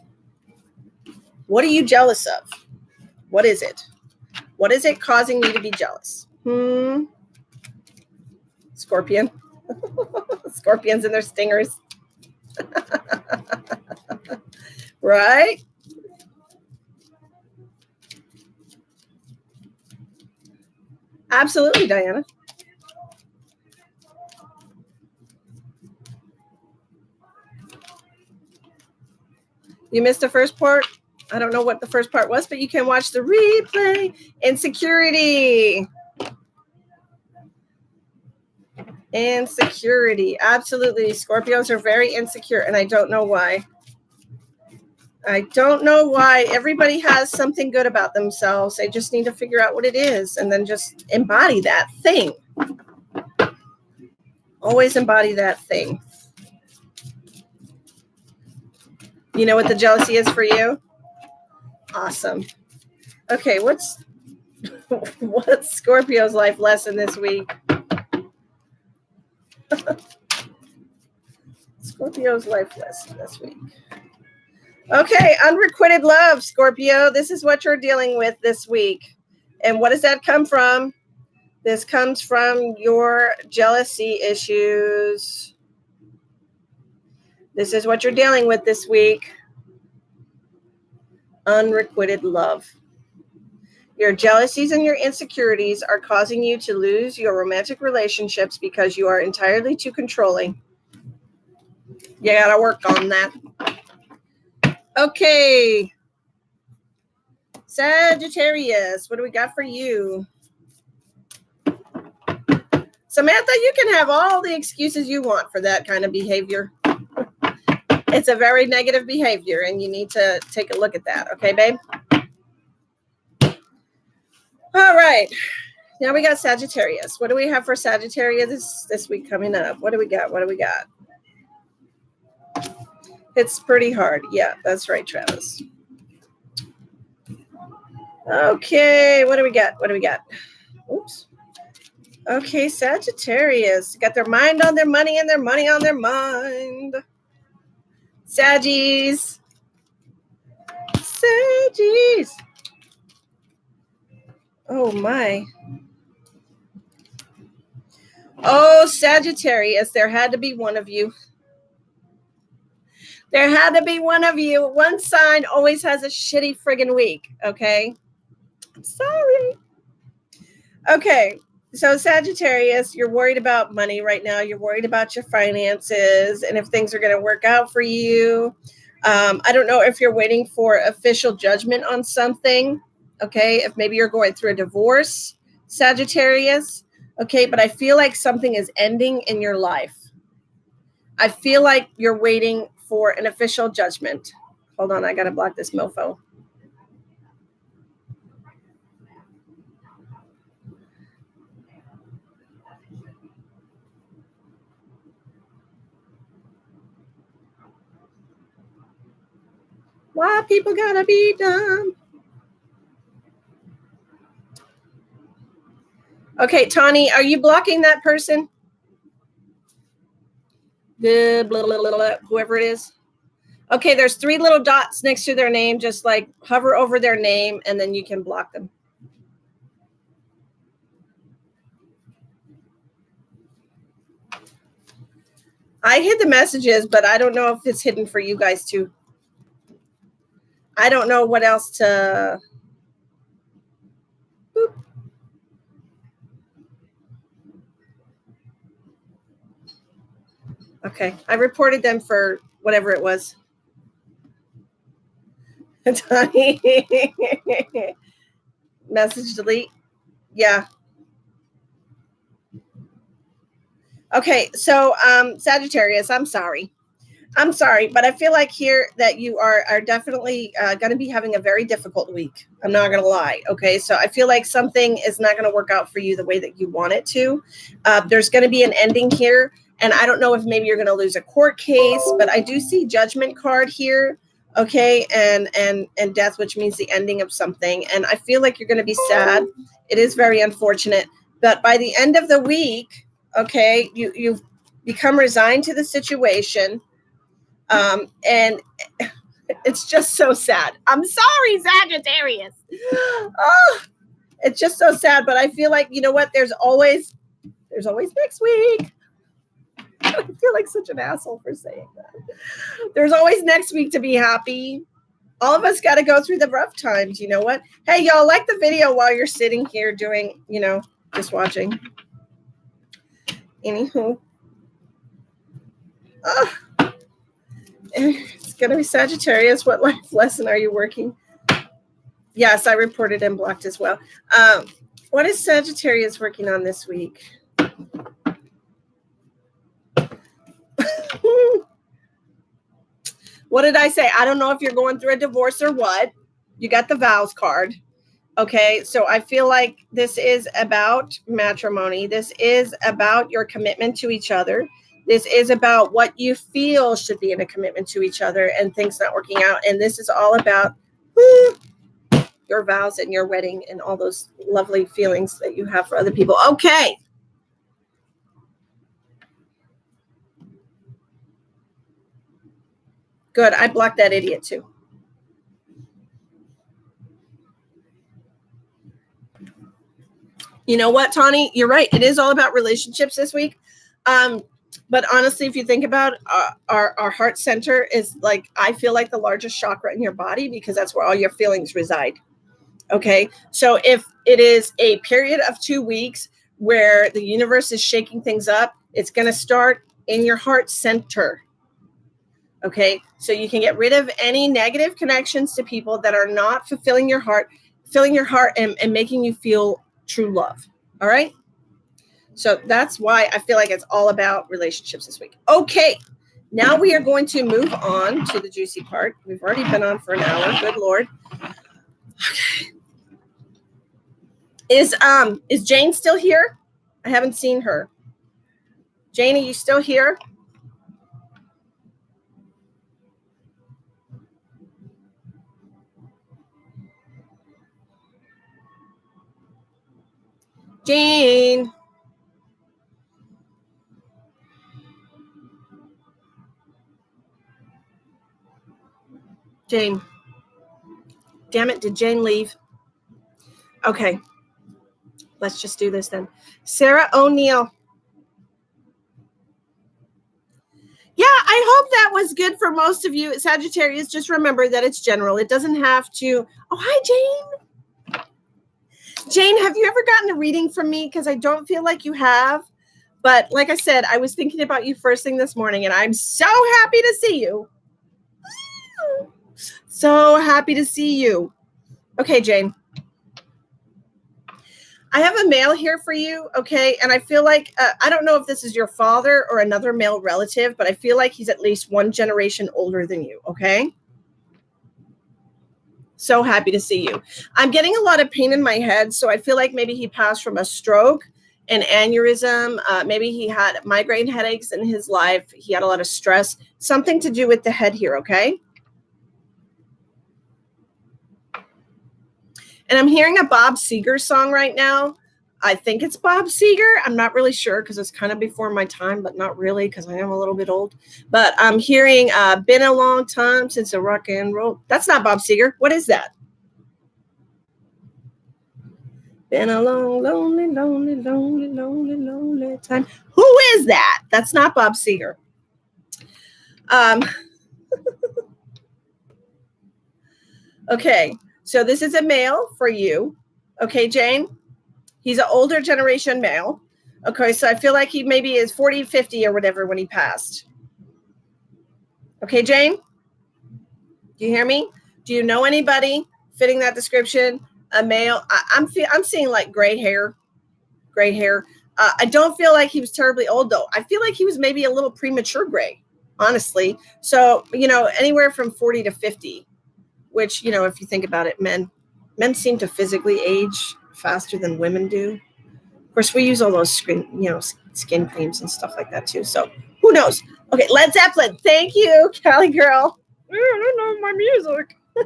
What are you jealous of? What is it? What is it causing you to be jealous? Scorpion. Scorpions and their stingers. Right? Absolutely, Diana. You missed the first part? I don't know what the first part was, but you can watch the replay. Insecurity. Insecurity. Absolutely. Scorpios are very insecure, and I don't know why. I don't know why. Everybody has something good about themselves. They just need to figure out what it is and then just embody that thing. Always embody that thing. You know what the jealousy is for you? Awesome. Okay, what's Scorpio's life lesson this week? Scorpio's life lesson this week. Okay, unrequited love, Scorpio. This is what you're dealing with this week. And what does that come from? This comes from your jealousy issues. This is what you're dealing with this week. Unrequited love. Your jealousies and your insecurities are causing you to lose your romantic relationships because you are entirely too controlling. You gotta work on that. Okay. Sagittarius, what do we got for you? Samantha, you can have all the excuses you want for that kind of behavior. It's a very negative behavior, and you need to take a look at that. Okay, babe? All right. Now we got Sagittarius. What do we have for Sagittarius this week coming up? What do we got? What do we got? It's pretty hard. Yeah, that's right, Travis. Okay, what do we got? What do we got? Oops. Okay, Sagittarius. Got their mind on their money and their money on their mind. Saggies. Saggies. Oh, my. Oh, Sagittarius, there had to be one of you. There had to be one of you. One sign always has a shitty friggin' week, okay? I'm sorry. Okay, so Sagittarius, you're worried about money right now. You're worried about your finances and if things are going to work out for you. I don't know if you're waiting for official judgment on something, okay? If maybe you're going through a divorce, Sagittarius, okay? But I feel like something is ending in your life. I feel like you're waiting for an official judgment. Hold on, I got to block this mofo. Why people gotta be dumb? Okay, Tawny, are you blocking that person? The blah, blah, blah, blah, whoever it is. Okay, there's 3 little dots next to their name. Just like hover over their name and then you can block them. I hid the messages, but I don't know if it's hidden for you guys too. I don't know what else to... Boop. Okay, I reported them for whatever it was. Message delete. Yeah. Okay, so Sagittarius, I'm sorry, but I feel like here that you are definitely going to be having a very difficult week. I'm not going to lie. Okay, so I feel like something is not going to work out for you the way that you want it to. There's going to be an ending here, and I don't know if maybe you're going to lose a court case, but I do see judgment card here. Okay, and death, which means the ending of something, and I feel like you're going to be sad. It is very unfortunate, but by the end of the week, okay, you've become resigned to the situation, and it's just so sad. I'm sorry, Sagittarius. Oh, it's just so sad, but I feel like, you know what? There's always next week. I feel like such an asshole for saying that. There's always next week to be happy. All of us got to go through the rough times. You know what? Hey, y'all, like the video while you're sitting here doing, just watching. Anywho. It's going to be Sagittarius. What life lesson are you working? Yes, I reported and blocked as well. What is Sagittarius working on this week? What did I say? I don't know if you're going through a divorce or what. You got the vows card. Okay, so I feel like this is about matrimony. This is about your commitment to each other. This is about what you feel should be in a commitment to each other and things not working out. And this is all about your vows and your wedding and all those lovely feelings that you have for other people. Okay. Good. I blocked that idiot too. You know what, Tawny? You're right. It is all about relationships this week. But honestly, if you think about our heart center is like, I feel like the largest chakra in your body because that's where all your feelings reside. Okay. So if it is a period of 2 weeks where the universe is shaking things up, it's going to start in your heart center. Okay. So you can get rid of any negative connections to people that are not filling your heart and making you feel true love. All right. So that's why I feel like it's all about relationships this week. Okay. Now we are going to move on to the juicy part. We've already been on for an hour. Good Lord. Okay. Is Jane still here? I haven't seen her. Jane, are you still here? Jane. Jane. Damn it, did Jane leave? Okay. Let's just do this then. Sarah O'Neill. Yeah, I hope that was good for most of you. Sagittarius, just remember that it's general. It doesn't have to. Oh, hi, Jane. Jane, have you ever gotten a reading from me? Because I don't feel like you have. But like I said, I was thinking about you first thing this morning, and I'm so happy to see you. So happy to see you. Okay, Jane. I have a male here for you, okay? And I feel like, I don't know if this is your father or another male relative, but I feel like he's at least one generation older than you, okay? So happy to see you. I'm getting a lot of pain in my head, so I feel like maybe he passed from a stroke, an aneurysm. Maybe he had migraine headaches in his life. He had a lot of stress. Something to do with the head here, okay? And I'm hearing a Bob Seger song right now. I think it's Bob Seger. I'm not really sure because it's kind of before my time, but not really because I am a little bit old. But I'm hearing been a long time since a rock and roll. That's not Bob Seger. What is that? Been a long, lonely, lonely, lonely, lonely, lonely time. Who is that? That's not Bob Seger. Okay. So this is a male for you. Okay, Jane? He's an older generation male. Okay, so I feel like he maybe is 40, 50 or whatever when he passed. Okay, Jane? Do you hear me? Do you know anybody fitting that description? A male? I'm seeing like gray hair. I don't feel like he was terribly old, though. I feel like he was maybe a little premature gray, honestly. So, anywhere from 40 to 50. Which, if you think about it, men seem to physically age faster than women do. Of course, we use all those skin creams and stuff like that too. So who knows? Okay, Led Zeppelin. Thank you, Cali girl. I don't know my music. I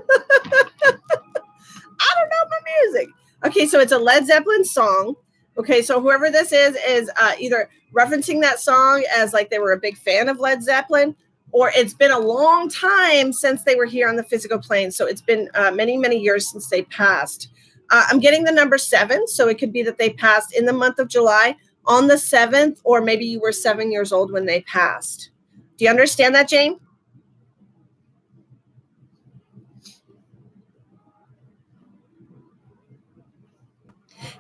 don't know my music. Okay, so it's a Led Zeppelin song. Okay, so whoever this is either referencing that song as like they were a big fan of Led Zeppelin, or it's been a long time since they were here on the physical plane. So it's been many, many years since they passed. I'm getting the number 7. So it could be that they passed in the month of July on the 7th, or maybe you were 7 years old when they passed. Do you understand that, Jane?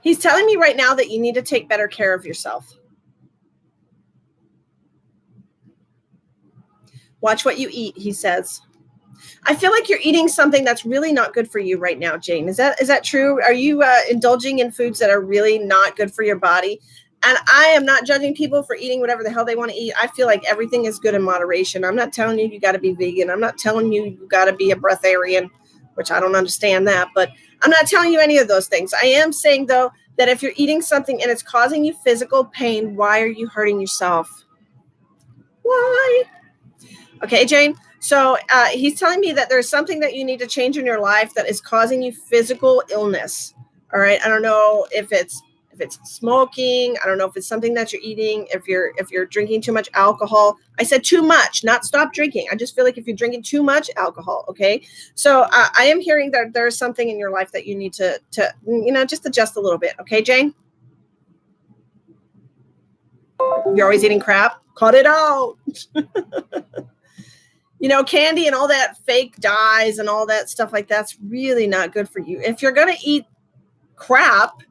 He's telling me right now that you need to take better care of yourself. Watch what you eat, he says. I feel like you're eating something that's really not good for you right now, Jane. Is that true? Are you indulging in foods that are really not good for your body? And I am not judging people for eating whatever the hell they want to eat. I feel like everything is good in moderation. I'm not telling you got to be vegan. I'm not telling you got to be a breatharian, which I don't understand that. But I'm not telling you any of those things. I am saying, though, that if you're eating something and it's causing you physical pain, why are you hurting yourself? Why? Okay, Jane. So he's telling me that there's something that you need to change in your life that is causing you physical illness. All right. I don't know if it's smoking. I don't know if it's something that you're eating, if you're drinking too much alcohol. I said too much, not stop drinking. I just feel like if you're drinking too much alcohol, okay? So I am hearing that there's something in your life that you need to just adjust a little bit. Okay, Jane? You're always eating crap? Cut it out. Candy and all that fake dyes and all that stuff like that's really not good for you. If you're going to eat crap,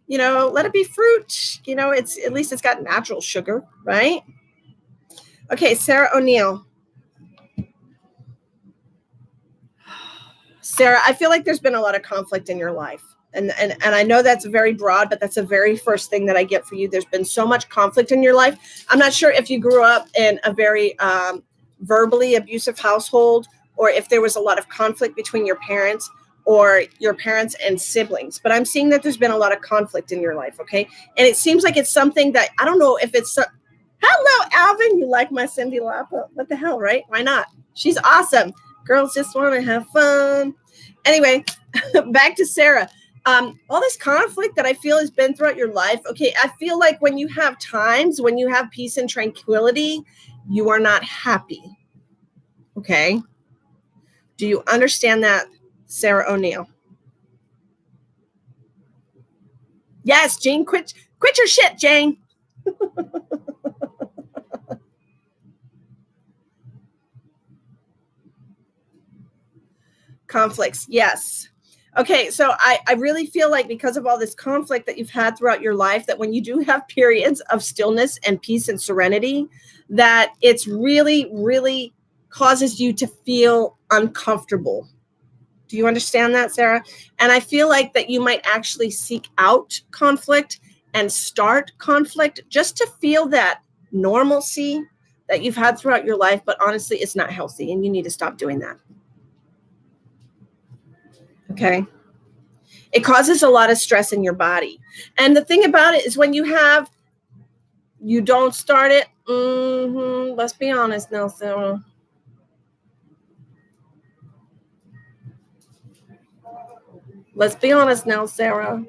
let it be fruit. It's at least it's got natural sugar, right? Okay, Sarah O'Neill. Sarah, I feel like there's been a lot of conflict in your life. And I know that's very broad, but that's the very first thing that I get for you. There's been so much conflict in your life. I'm not sure if you grew up in a very verbally abusive household, or if there was a lot of conflict between your parents or your parents and siblings. But I'm seeing that there's been a lot of conflict in your life, okay? And it seems like it's something that, I don't know if it's... Hello, Alvin. You like my Cindy Lauper? What the hell, right? Why not? She's awesome. Girls just want to have fun. Anyway, back to Sarah. All this conflict that I feel has been throughout your life, okay, I feel like when you have times, when you have peace and tranquility, you are not happy, okay? Do you understand that, Sarah O'Neill? Yes, Jane, quit your shit, Jane. Conflicts, yes. Okay, so I really feel like because of all this conflict that you've had throughout your life, that when you do have periods of stillness and peace and serenity, that it's really, really causes you to feel uncomfortable. Do you understand that, Sarah? And I feel like that you might actually seek out conflict and start conflict just to feel that normalcy that you've had throughout your life, but honestly, it's not healthy and you need to stop doing that. Okay. It causes a lot of stress in your body. And the thing about it is when you don't start it. Let's be honest now, Sarah. Let's be honest now, Sarah.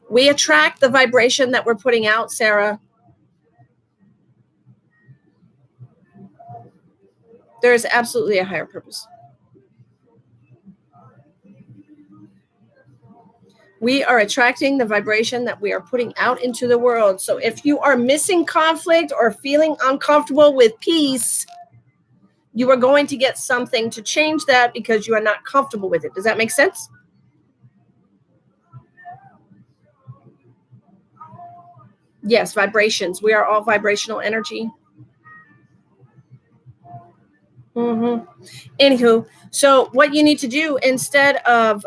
We attract the vibration that we're putting out, Sarah. There is absolutely a higher purpose. We are attracting the vibration that we are putting out into the world. So if you are missing conflict or feeling uncomfortable with peace, you are going to get something to change that because you are not comfortable with it. Does that make sense? Yes, vibrations. We are all vibrational energy. Anywho, so what you need to do instead of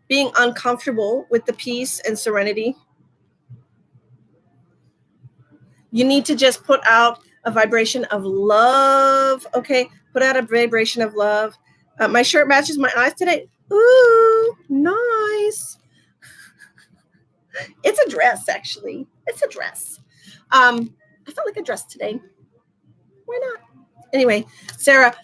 being uncomfortable with the peace and serenity, you need to just put out a vibration of love. Okay, put out a vibration of love. My shirt matches my eyes today. Ooh, nice. It's a dress, actually. It's a dress. I felt like a dress today. Why not? Anyway, Sarah,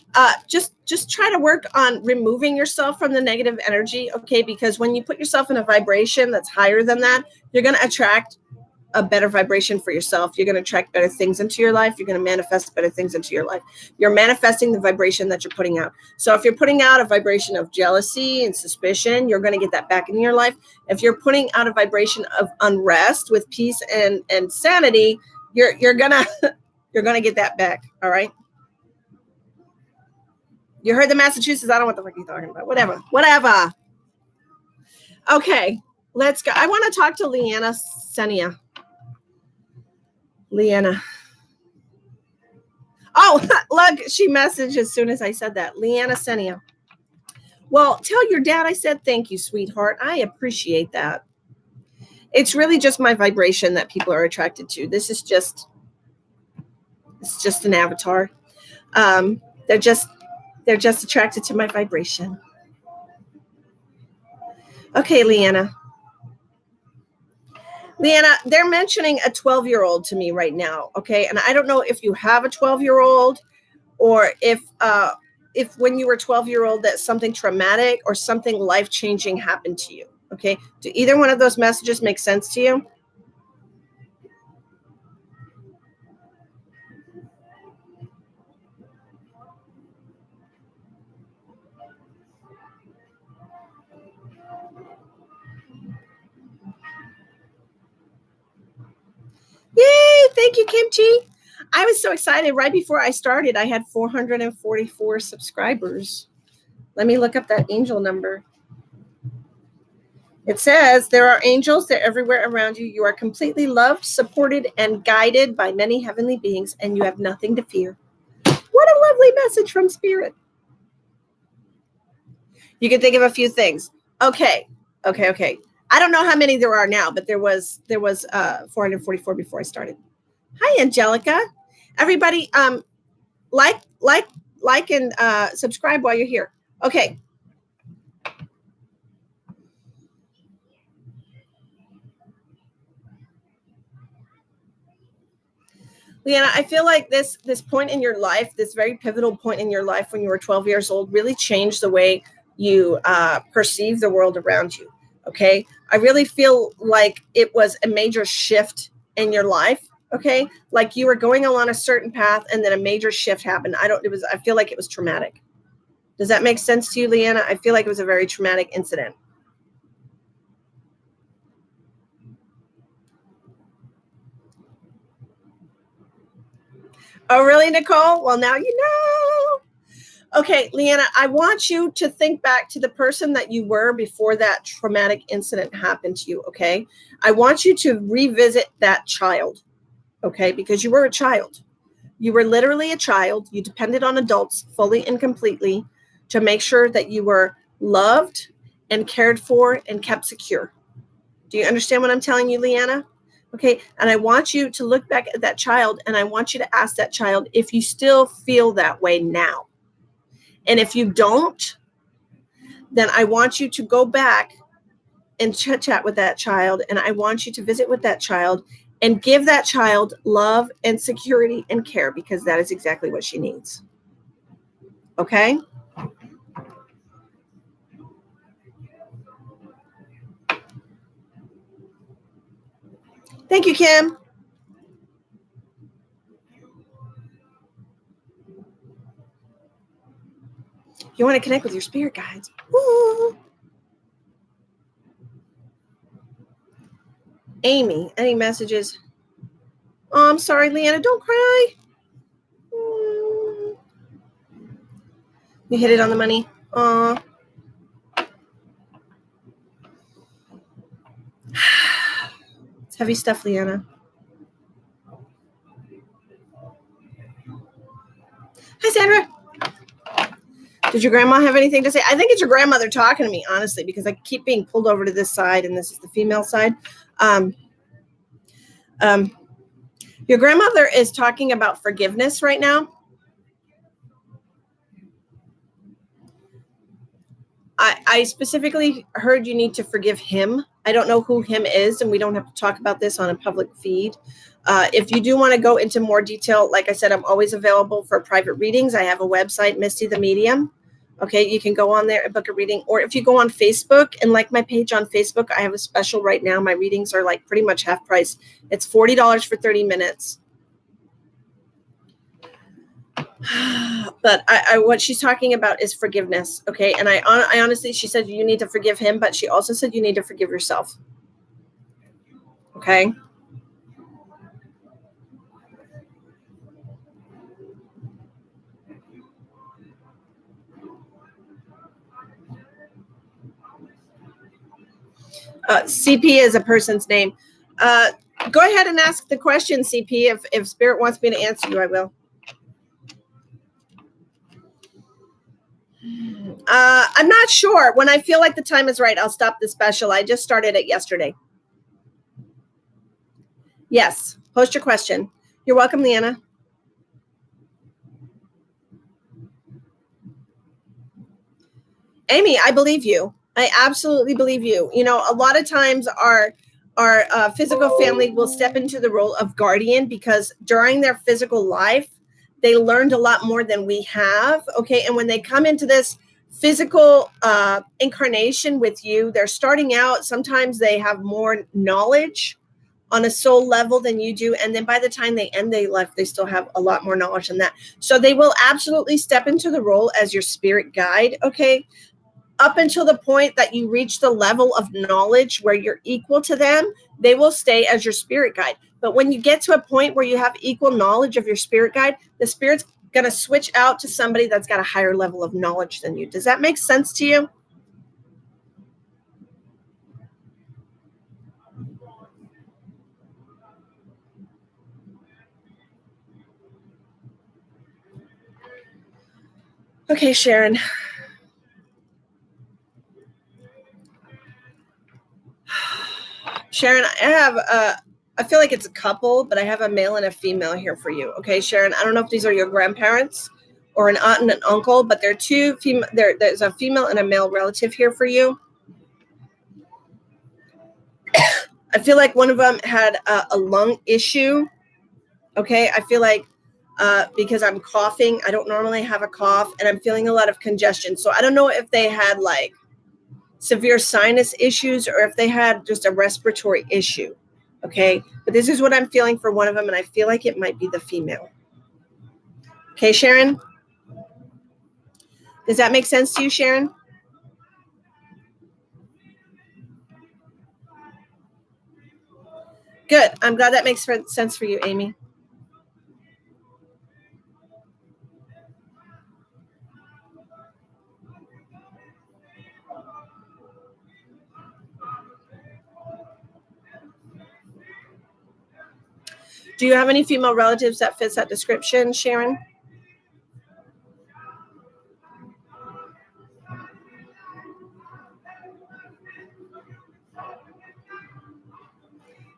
just try to work on removing yourself from the negative energy, okay? Because when you put yourself in a vibration that's higher than that, you're going to attract a better vibration for yourself. You're going to attract better things into your life. You're going to manifest better things into your life. You're manifesting the vibration that you're putting out. So if you're putting out a vibration of jealousy and suspicion, you're going to get that back in your life. If you're putting out a vibration of unrest with peace and sanity, you're going to get that back. All right. You heard the Massachusetts. I don't know what the fuck you're talking about. Whatever. Okay, let's go. I want to talk to Leanna Senia. Leanna. Oh, look, she messaged as soon as I said that. Leanna Senia. Well, tell your dad I said thank you, sweetheart. I appreciate that. It's really just my vibration that people are attracted to. This is just, it's just an avatar. They're just attracted to my vibration. Okay, Leanna. Leanna, they're mentioning a 12-year-old to me right now. Okay. And I don't know if you have a 12-year-old or if when you were 12-year-old that something traumatic or something life-changing happened to you. Okay. Do either one of those messages make sense to you? Yay! Thank you, Kimchi. I was so excited. Right before I started, I had 444 subscribers. Let me look up that angel number. It says, there are angels, they're everywhere around you. You are completely loved, supported, and guided by many heavenly beings, and you have nothing to fear. What a lovely message from Spirit. You can think of a few things. Okay. I don't know how many there are now, but there was 444 before I started. Hi, Angelica. Everybody, like and subscribe while you're here. Okay. Leanna, I feel like this point in your life, this very pivotal point in your life when you were 12 years old, really changed the way you perceive the world around you. Okay. I really feel like it was a major shift in your life. Okay. Like you were going along a certain path and then a major shift happened. I feel like it was traumatic. Does that make sense to you, Leanna? I feel like it was a very traumatic incident. Oh, really, Nicole? Well, now you know. Okay, Leanna, I want you to think back to the person that you were before that traumatic incident happened to you, okay? I want you to revisit that child, okay? Because you were a child. You were literally a child. You depended on adults fully and completely to make sure that you were loved and cared for and kept secure. Do you understand what I'm telling you, Leanna? Okay, and I want you to look back at that child and I want you to ask that child if you still feel that way now. And if you don't, then I want you to go back and chat with that child. And I want you to visit with that child and give that child love and security and care because that is exactly what she needs. Okay? Thank you, Kim. You want to connect with your spirit guides. Woo. Amy, any messages? Oh, I'm sorry, Leanna. Don't cry. You hit it on the money. Aw. It's heavy stuff, Leanna. Hi, Sandra. Did your grandma have anything to say? I think it's your grandmother talking to me, honestly, because I keep being pulled over to this side, and this is the female side. Your grandmother is talking about forgiveness right now. I specifically heard you need to forgive him. I don't know who him is, and we don't have to talk about this on a public feed. If you do want to go into more detail, like I said, I'm always available for private readings. I have a website, Misty the Medium. Okay, you can go on there and book a reading. Or if you go on Facebook and like my page on Facebook, I have a special right now. My readings are like pretty much half price. It's $40 for 30 minutes. But what she's talking about is forgiveness. Okay, and I honestly, she said you need to forgive him, but she also said you need to forgive yourself. Okay. CP is a person's name. Go ahead and ask the question, CP. If Spirit wants me to answer you, I will. I'm not sure. When I feel like the time is right, I'll stop the special. I just started it yesterday. Yes. Post your question. You're welcome, Leanna. Amy, I believe you. I absolutely believe you. You know, a lot of times our physical family will step into the role of guardian because during their physical life, they learned a lot more than we have. Okay. And when they come into this physical incarnation with you, they're starting out. Sometimes they have more knowledge on a soul level than you do. And then by the time they end their life, they still have a lot more knowledge than that. So they will absolutely step into the role as your spirit guide. Okay. Up until the point that you reach the level of knowledge where you're equal to them, they will stay as your spirit guide. But when you get to a point where you have equal knowledge of your spirit guide, the spirit's going to switch out to somebody that's got a higher level of knowledge than you. Does that make sense to you? Okay, Sharon. Sharon, I feel like it's a couple, but I have a male and a female here for you. Okay, Sharon, I don't know if these are your grandparents or an aunt and an uncle, but there are two female. There's a female and a male relative here for you. I feel like one of them had a lung issue. Okay, I feel like because I'm coughing, I don't normally have a cough, and I'm feeling a lot of congestion. So I don't know if they had like severe sinus issues or if they had just a respiratory issue. Okay, but this is what I'm feeling for one of them, and I feel like it might be the female. Okay, Sharon? Does that make sense to you, Sharon? Good. I'm glad that makes sense for you, Amy. Do you have any female relatives that fits that description, Sharon?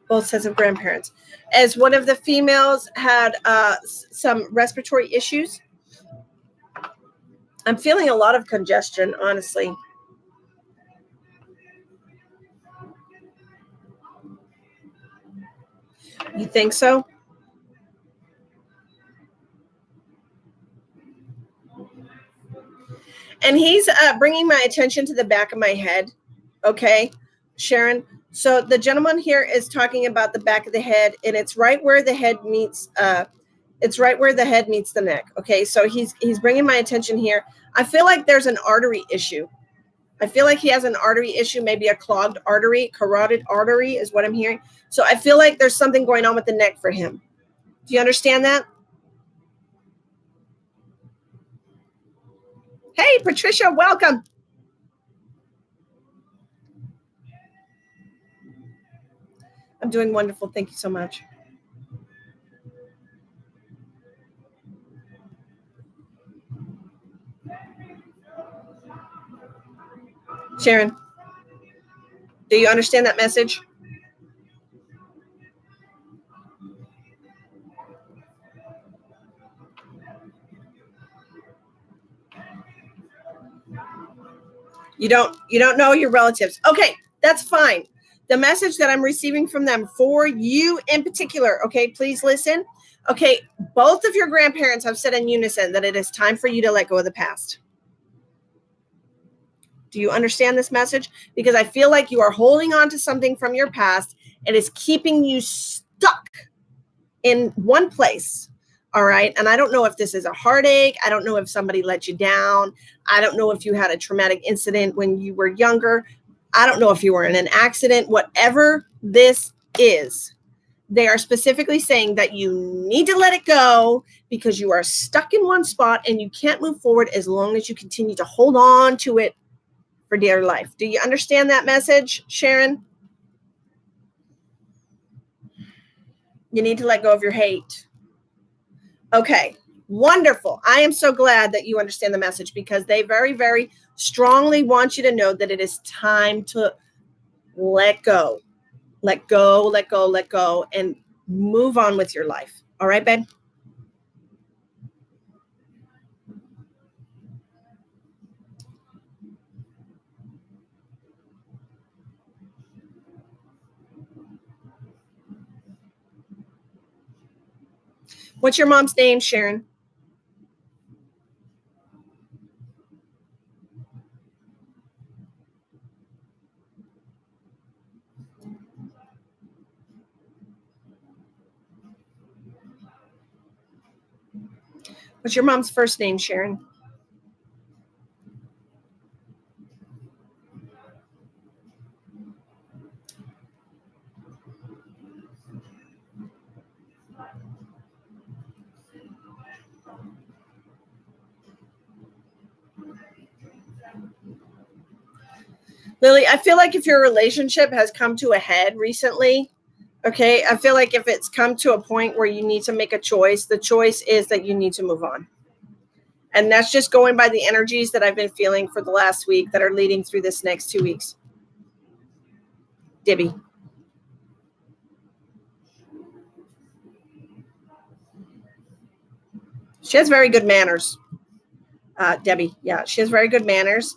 Both sets of grandparents. As one of the females had some respiratory issues, I'm feeling a lot of congestion, honestly. You think so? And he's bringing my attention to the back of my head. Okay, Sharon. So the gentleman here is talking about the back of the head, and it's right where the head meets. It's right where the head meets the neck. Okay, so he's bringing my attention here. I feel like there's an artery issue. I feel like he has an artery issue, maybe a clogged artery, carotid artery is what I'm hearing. So I feel like there's something going on with the neck for him. Do you understand that? Hey, Patricia, welcome. I'm doing wonderful. Thank you so much. Sharon, do you understand that message? You don't know your relatives. Okay, that's fine. The message that I'm receiving from them for you in particular, okay, please listen. Okay, both of your grandparents have said in unison that it is time for you to let go of the past. Do you understand this message? Because I feel like you are holding on to something from your past and it's keeping you stuck in one place. All right. And I don't know if this is a heartache. I don't know if somebody let you down. I don't know if you had a traumatic incident when you were younger. I don't know if you were in an accident. Whatever this is, they are specifically saying that you need to let it go because you are stuck in one spot and you can't move forward as long as you continue to hold on to it for dear life. Do you understand that message, Sharon? You need to let go of your hate. Okay, wonderful. I am so glad that you understand the message because they very, very strongly want you to know that it is time to let go. Let go, let go, let go, and move on with your life. All right, babe? What's your mom's name, Sharon? What's your mom's first name, Sharon? Lily, I feel like if your relationship has come to a head recently, okay, I feel like if it's come to a point where you need to make a choice, the choice is that you need to move on. And that's just going by the energies that I've been feeling for the last week that are leading through this next 2 weeks. Dibby. She has very good manners. Debbie, yeah, she has very good manners.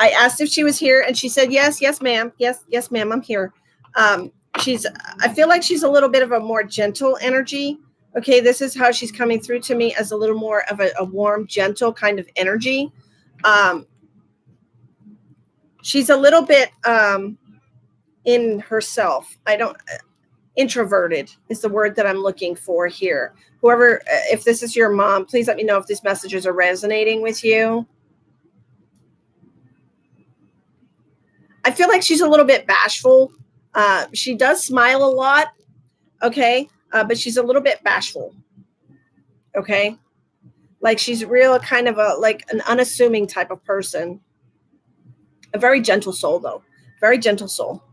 I asked if she was here, and she said, yes, ma'am. Yes, ma'am, I'm here. I feel like she's a little bit of a more gentle energy. Okay, this is how she's coming through to me, as a little more of a warm, gentle kind of energy. She's a little bit in herself. Introverted is the word that I'm looking for here. Whoever, if this is your mom, please let me know if these messages are resonating with you. I feel like she's a little bit bashful. She does smile a lot, okay, but she's a little bit bashful, okay? Like she's real kind of like an unassuming type of person. A very gentle soul, though. Very gentle soul.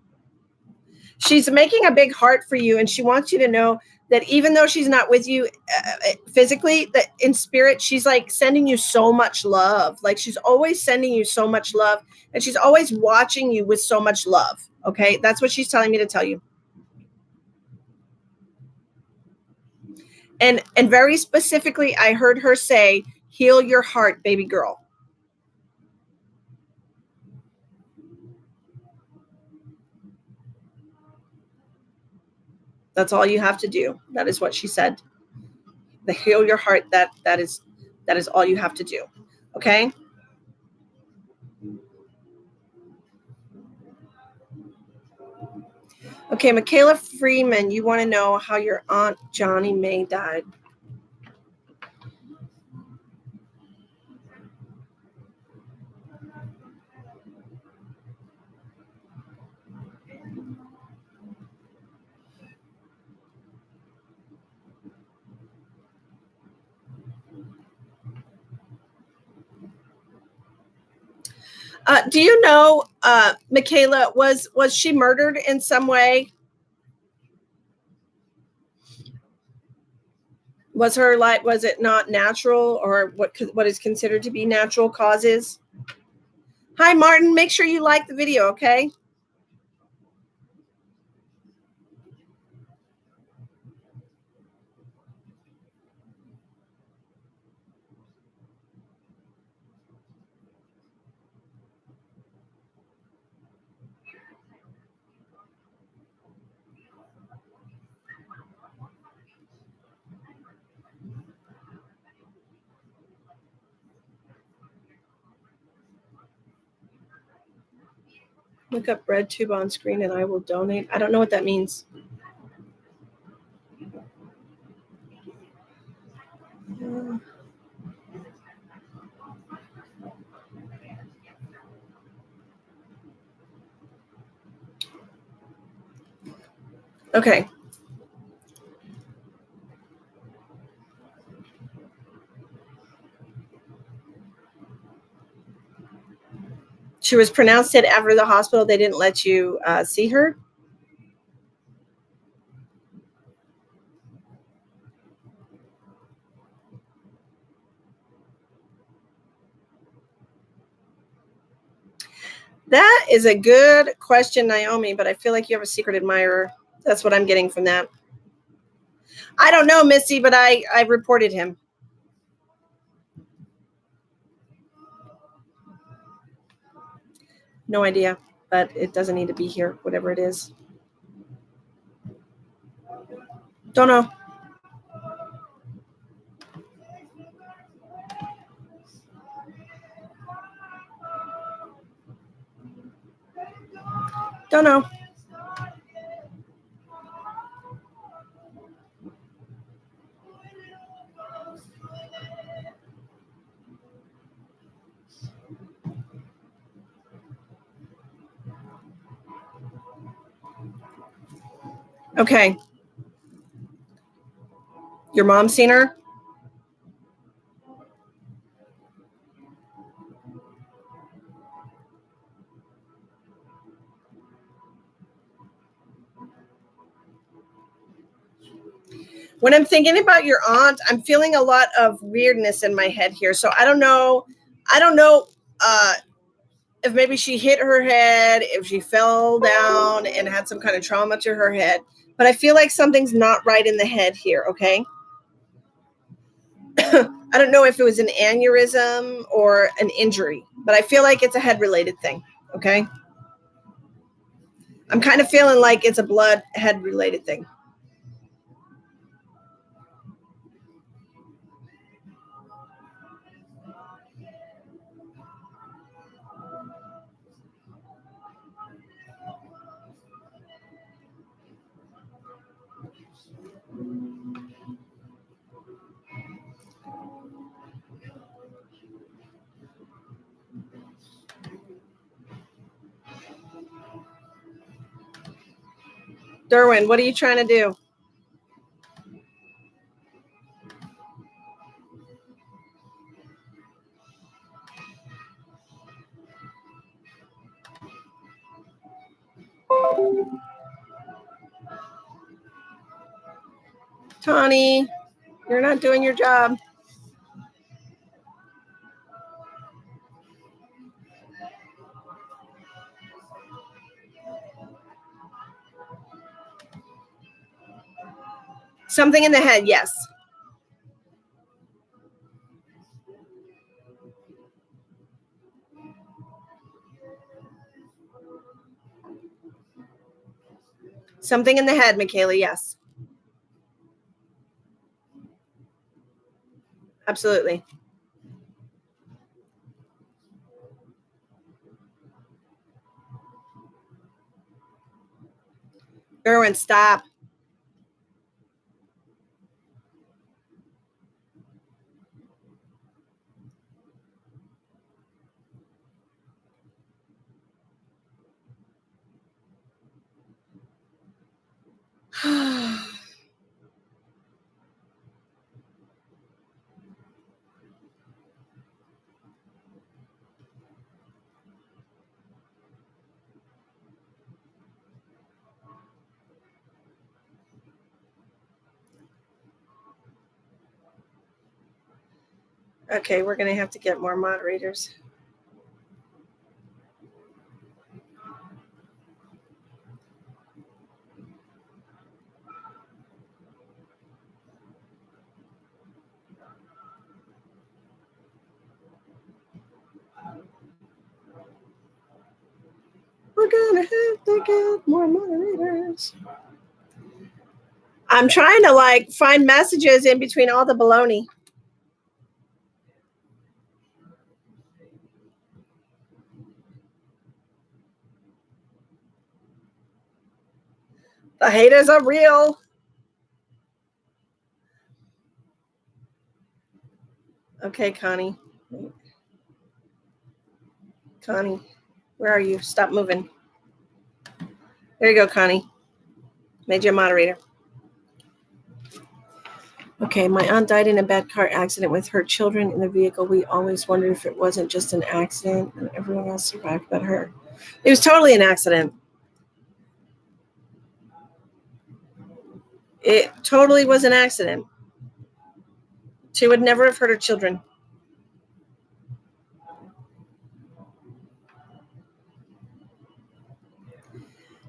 She's making a big heart for you, and she wants you to know that even though she's not with you physically, that in spirit, she's like sending you so much love. Like she's always sending you so much love, and she's always watching you with so much love. Okay, that's what she's telling me to tell you. And very specifically, I heard her say, heal your heart, baby girl. That's all you have to do. That is what she said. The heal your heart, that is all you have to do. Okay? Okay, Michaela Freeman, you want to know how your Aunt Johnny May died. Do you know, Michaela, was she murdered in some way? Was it not natural, or what is considered to be natural causes? Hi, Martin. Make sure you like the video, okay? Look up red tube on screen and I will donate. I don't know what that means. Okay. She was pronounced dead after the hospital. They didn't let you see her. That is a good question, Naomi, but I feel like you have a secret admirer. That's what I'm getting from that. I don't know, Misty, but I reported him. No idea, but it doesn't need to be here, whatever it is. Don't know. Don't know. Okay. Your mom seen her? When I'm thinking about your aunt, I'm feeling a lot of weirdness in my head here. So I don't know if maybe she hit her head, if she fell down and had some kind of trauma to her head. But I feel like something's not right in the head here, okay? I don't know if it was an aneurysm or an injury, but I feel like it's a head-related thing, okay? I'm kind of feeling like it's a blood head-related thing. Derwin, what are you trying to do? Tawny, you're not doing your job. Something in the head, yes. Something in the head, Michaela, yes. Absolutely. Erwin, stop. Okay, we're going to have to get more moderators. We're going to have to get more moderators. I'm trying to find messages in between all the baloney. The haters are real. Okay, Connie. Connie, where are you? Stop moving. There you go, Connie. Made you a moderator. Okay, my aunt died in a bad car accident with her children in the vehicle. We always wondered if it wasn't just an accident and everyone else survived but her. It was totally an accident. It totally was an accident. She would never have hurt her children.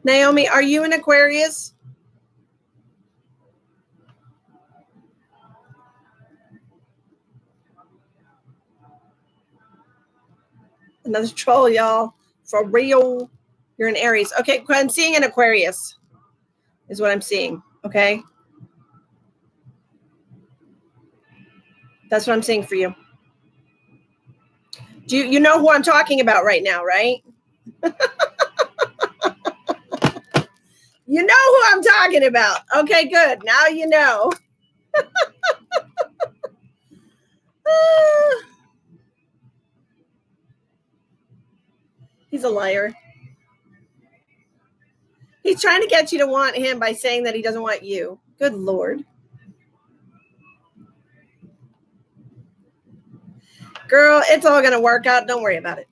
Naomi, are you an Aquarius? Another troll, y'all. For real. You're an Aries. Okay, I'm seeing an Aquarius is what I'm seeing. Okay. That's what I'm seeing for you. Do you know who I'm talking about right now, right? You know who I'm talking about. Okay, good. Now you know. He's a liar. He's trying to get you to want him by saying that he doesn't want you. Good Lord. Girl, it's all going to work out. Don't worry about it.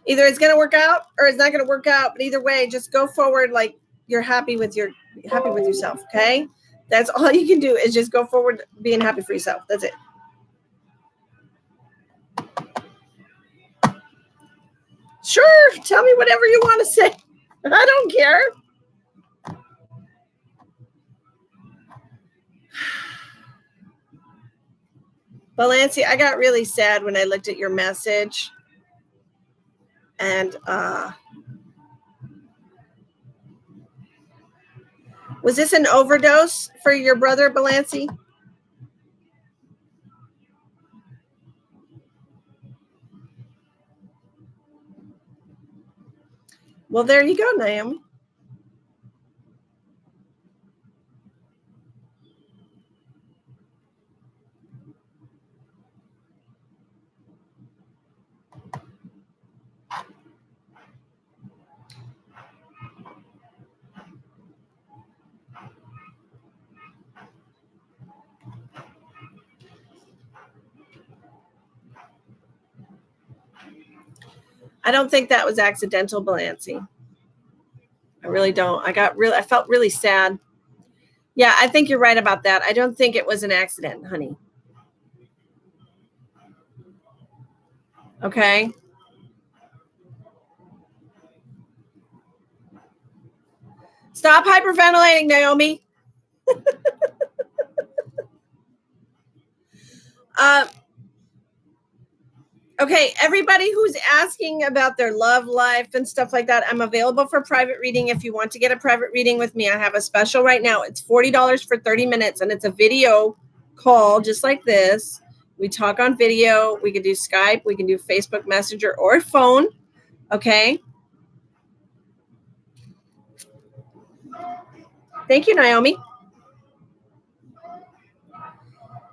Either it's going to work out or it's not going to work out. But either way, just go forward like you're happy with yourself, okay? That's all you can do is just go forward being happy for yourself. That's it. Sure, tell me whatever you want to say. I don't care. Balanci, I got really sad when I looked at your message. And was this an overdose for your brother, Balanci? Well, there you go, Naomi. I don't think that was accidental, Balanci. I really don't. I felt really sad. Yeah, I think you're right about that. I don't think it was an accident, honey. Okay. Stop hyperventilating, Naomi. Okay, everybody who's asking about their love life and stuff like that, I'm available for private reading. If you want to get a private reading with me, I have a special right now. It's $40 for 30 minutes, and it's a video call just like this. We talk on video. We can do Skype. We can do Facebook Messenger or phone. Okay. Thank you, Naomi.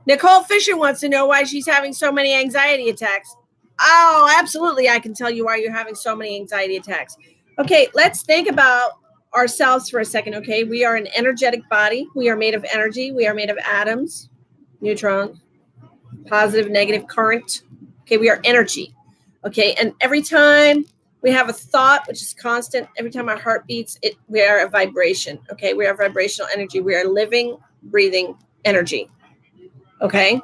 Nicole Fisher wants to know why she's having so many anxiety attacks. Oh, absolutely. I can tell you why you're having so many anxiety attacks. Okay, let's think about ourselves for a second, okay? We are an energetic body. We are made of energy. We are made of atoms, neutrons, positive, negative current. Okay, we are energy. Okay, and every time we have a thought, which is constant, every time our heart beats, we are a vibration. Okay, we are vibrational energy. We are living, breathing energy. Okay,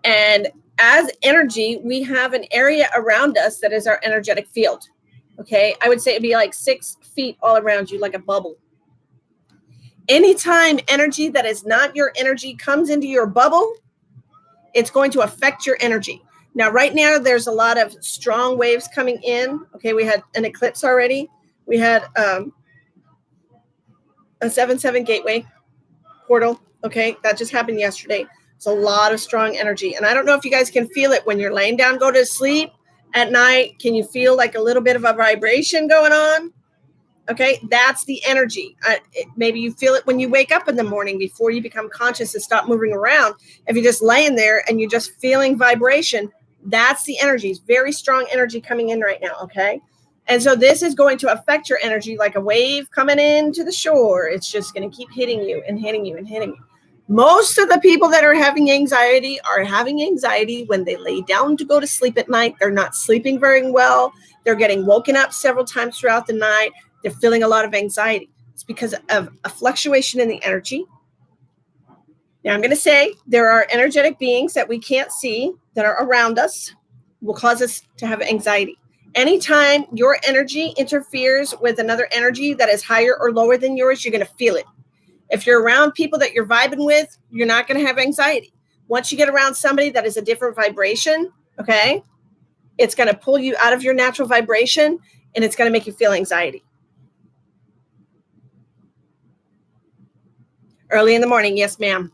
and as energy, we have an area around us that is our energetic field. Okay, I would say it'd be like 6 feet all around you, like a bubble. Anytime energy that is not your energy comes into your bubble, it's going to affect your energy. Now, right now, there's a lot of strong waves coming in. Okay, we had an eclipse already. We had a 7-7 gateway portal. Okay, that just happened yesterday. It's a lot of strong energy. And I don't know if you guys can feel it when you're laying down, go to sleep at night. Can you feel like a little bit of a vibration going on? Okay, that's the energy. Maybe you feel it when you wake up in the morning before you become conscious and stop moving around. If you're just laying there and you're just feeling vibration, that's the energy. It's very strong energy coming in right now, okay? And so this is going to affect your energy like a wave coming into the shore. It's just going to keep hitting you and hitting you and hitting you. Most of the people that are having anxiety when they lay down to go to sleep at night. They're not sleeping very well. They're getting woken up several times throughout the night. They're feeling a lot of anxiety. It's because of a fluctuation in the energy. Now, I'm going to say there are energetic beings that we can't see that are around us, will cause us to have anxiety. Anytime your energy interferes with another energy that is higher or lower than yours, you're going to feel it. If you're around people that you're vibing with, you're not going to have anxiety. Once you get around somebody that is a different vibration, okay, it's going to pull you out of your natural vibration and it's going to make you feel anxiety. Early in the morning, yes, ma'am.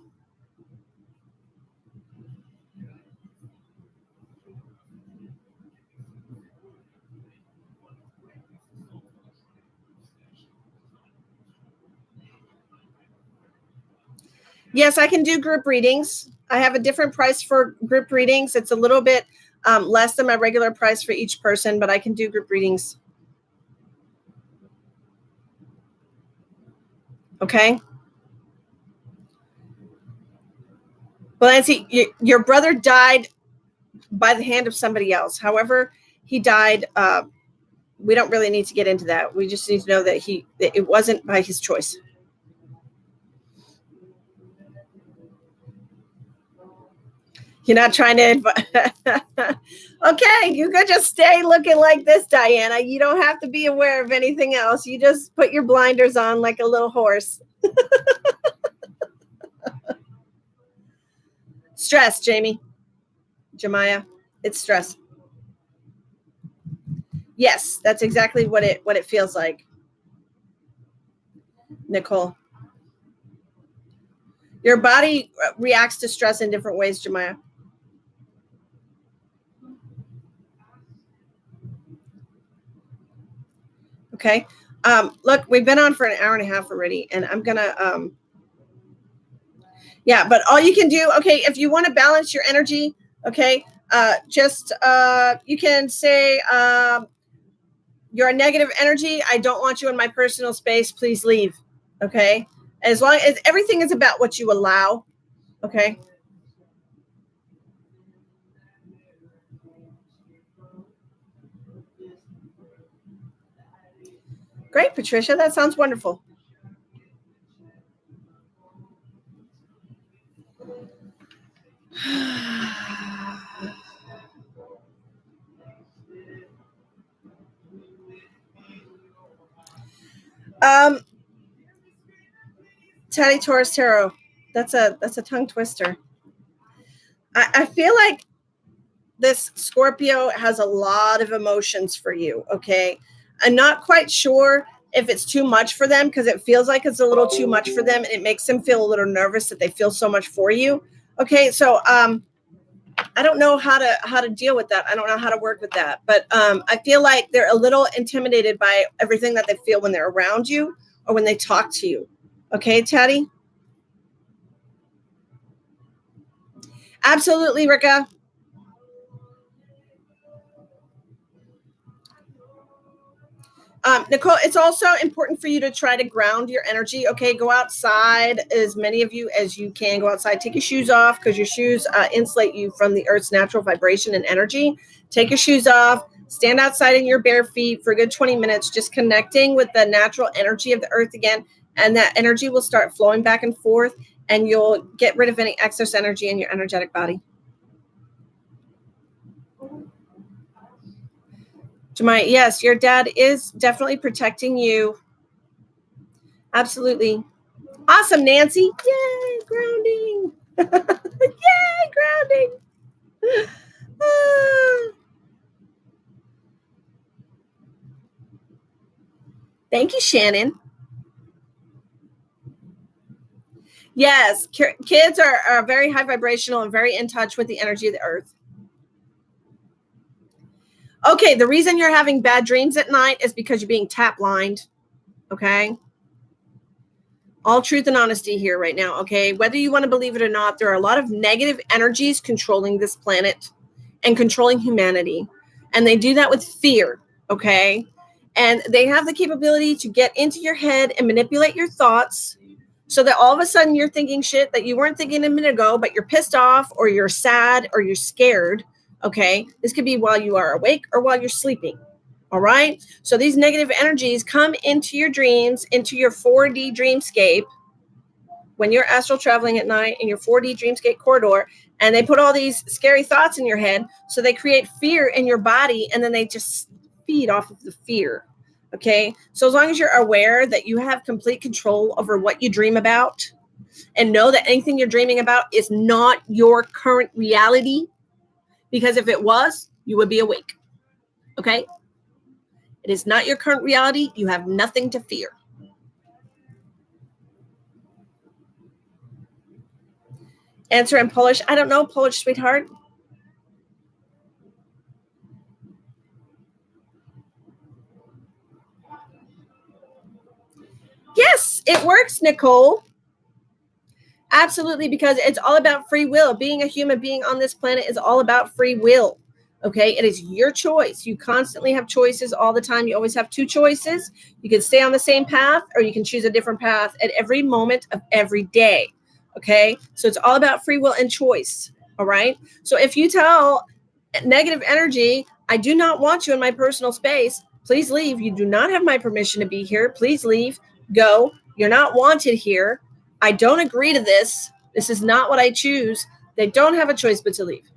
Yes, I can do group readings. I have a different price for group readings. It's a little bit less than my regular price for each person, but I can do group readings. Okay. Well, Nancy, your brother died by the hand of somebody else. However, he died. We don't really need to get into that. We just need to know that it wasn't by his choice. You're not trying to. Okay, you could just stay looking like this, Diana. You don't have to be aware of anything else. You just put your blinders on like a little horse. Stress, Jamie. Jemiah, it's stress. Yes, that's exactly what it feels like. Nicole. Your body reacts to stress in different ways, Jemiah. Okay. Look, we've been on for an hour and a half already, and I'm gonna yeah, but all you can do, okay, if you want to balance your energy, okay, you can say you're a negative energy. I don't want you in my personal space. Please leave. Okay. As long as everything is about what you allow. Okay. Great, Patricia. That sounds wonderful. Teddy Taurus Tarot. That's a tongue twister. I feel like this Scorpio has a lot of emotions for you. Okay. I'm not quite sure if it's too much for them because it feels like it's a little too much for them and it makes them feel a little nervous that they feel so much for you. Okay. So, I don't know how to deal with that. I don't know how to work with that, but I feel like they're a little intimidated by everything that they feel when they're around you or when they talk to you. Okay, Teddy? Absolutely, Rika. Nicole, it's also important for you to try to ground your energy. Okay, go outside, as many of you as you can. Go outside, take your shoes off because your shoes insulate you from the earth's natural vibration and energy. Take your shoes off, stand outside in your bare feet for a good 20 minutes, just connecting with the natural energy of the earth again. And that energy will start flowing back and forth, and you'll get rid of any excess energy in your energetic body. Jemai, yes, your dad is definitely protecting you. Absolutely. Awesome, Nancy. Yay, grounding. Yay, grounding. Thank you, Shannon. Yes, kids are very high vibrational and very in touch with the energy of the earth. Okay, the reason you're having bad dreams at night is because you're being tap-lined, okay? All truth and honesty here right now, okay? Whether you want to believe it or not, there are a lot of negative energies controlling this planet and controlling humanity. And they do that with fear, okay? And they have the capability to get into your head and manipulate your thoughts so that all of a sudden you're thinking shit that you weren't thinking a minute ago, but you're pissed off or you're sad or you're scared. Okay, this could be while you are awake or while you're sleeping. All right. So these negative energies come into your dreams, into your 4D dreamscape when you're astral traveling at night in your 4D dreamscape corridor, and they put all these scary thoughts in your head. So they create fear in your body, and then they just feed off of the fear. Okay. So as long as you're aware that you have complete control over what you dream about, and know that anything you're dreaming about is not your current reality, because if it was, you would be awake. Okay. It is not your current reality. You have nothing to fear. Answer in Polish. I don't know Polish, sweetheart. Yes, it works, Nicole. Absolutely, because it's all about free will. Being a human being on this planet is all about free will. Okay, it is your choice. You constantly have choices all the time. You always have two choices. You can stay on the same path, or you can choose a different path at every moment of every day. Okay, so it's all about free will and choice. All right, so if you tell negative energy, I do not want you in my personal space, please leave. You do not have my permission to be here. Please leave. Go. You're not wanted here. I don't agree to this. This is not what I choose. They don't have a choice but to leave.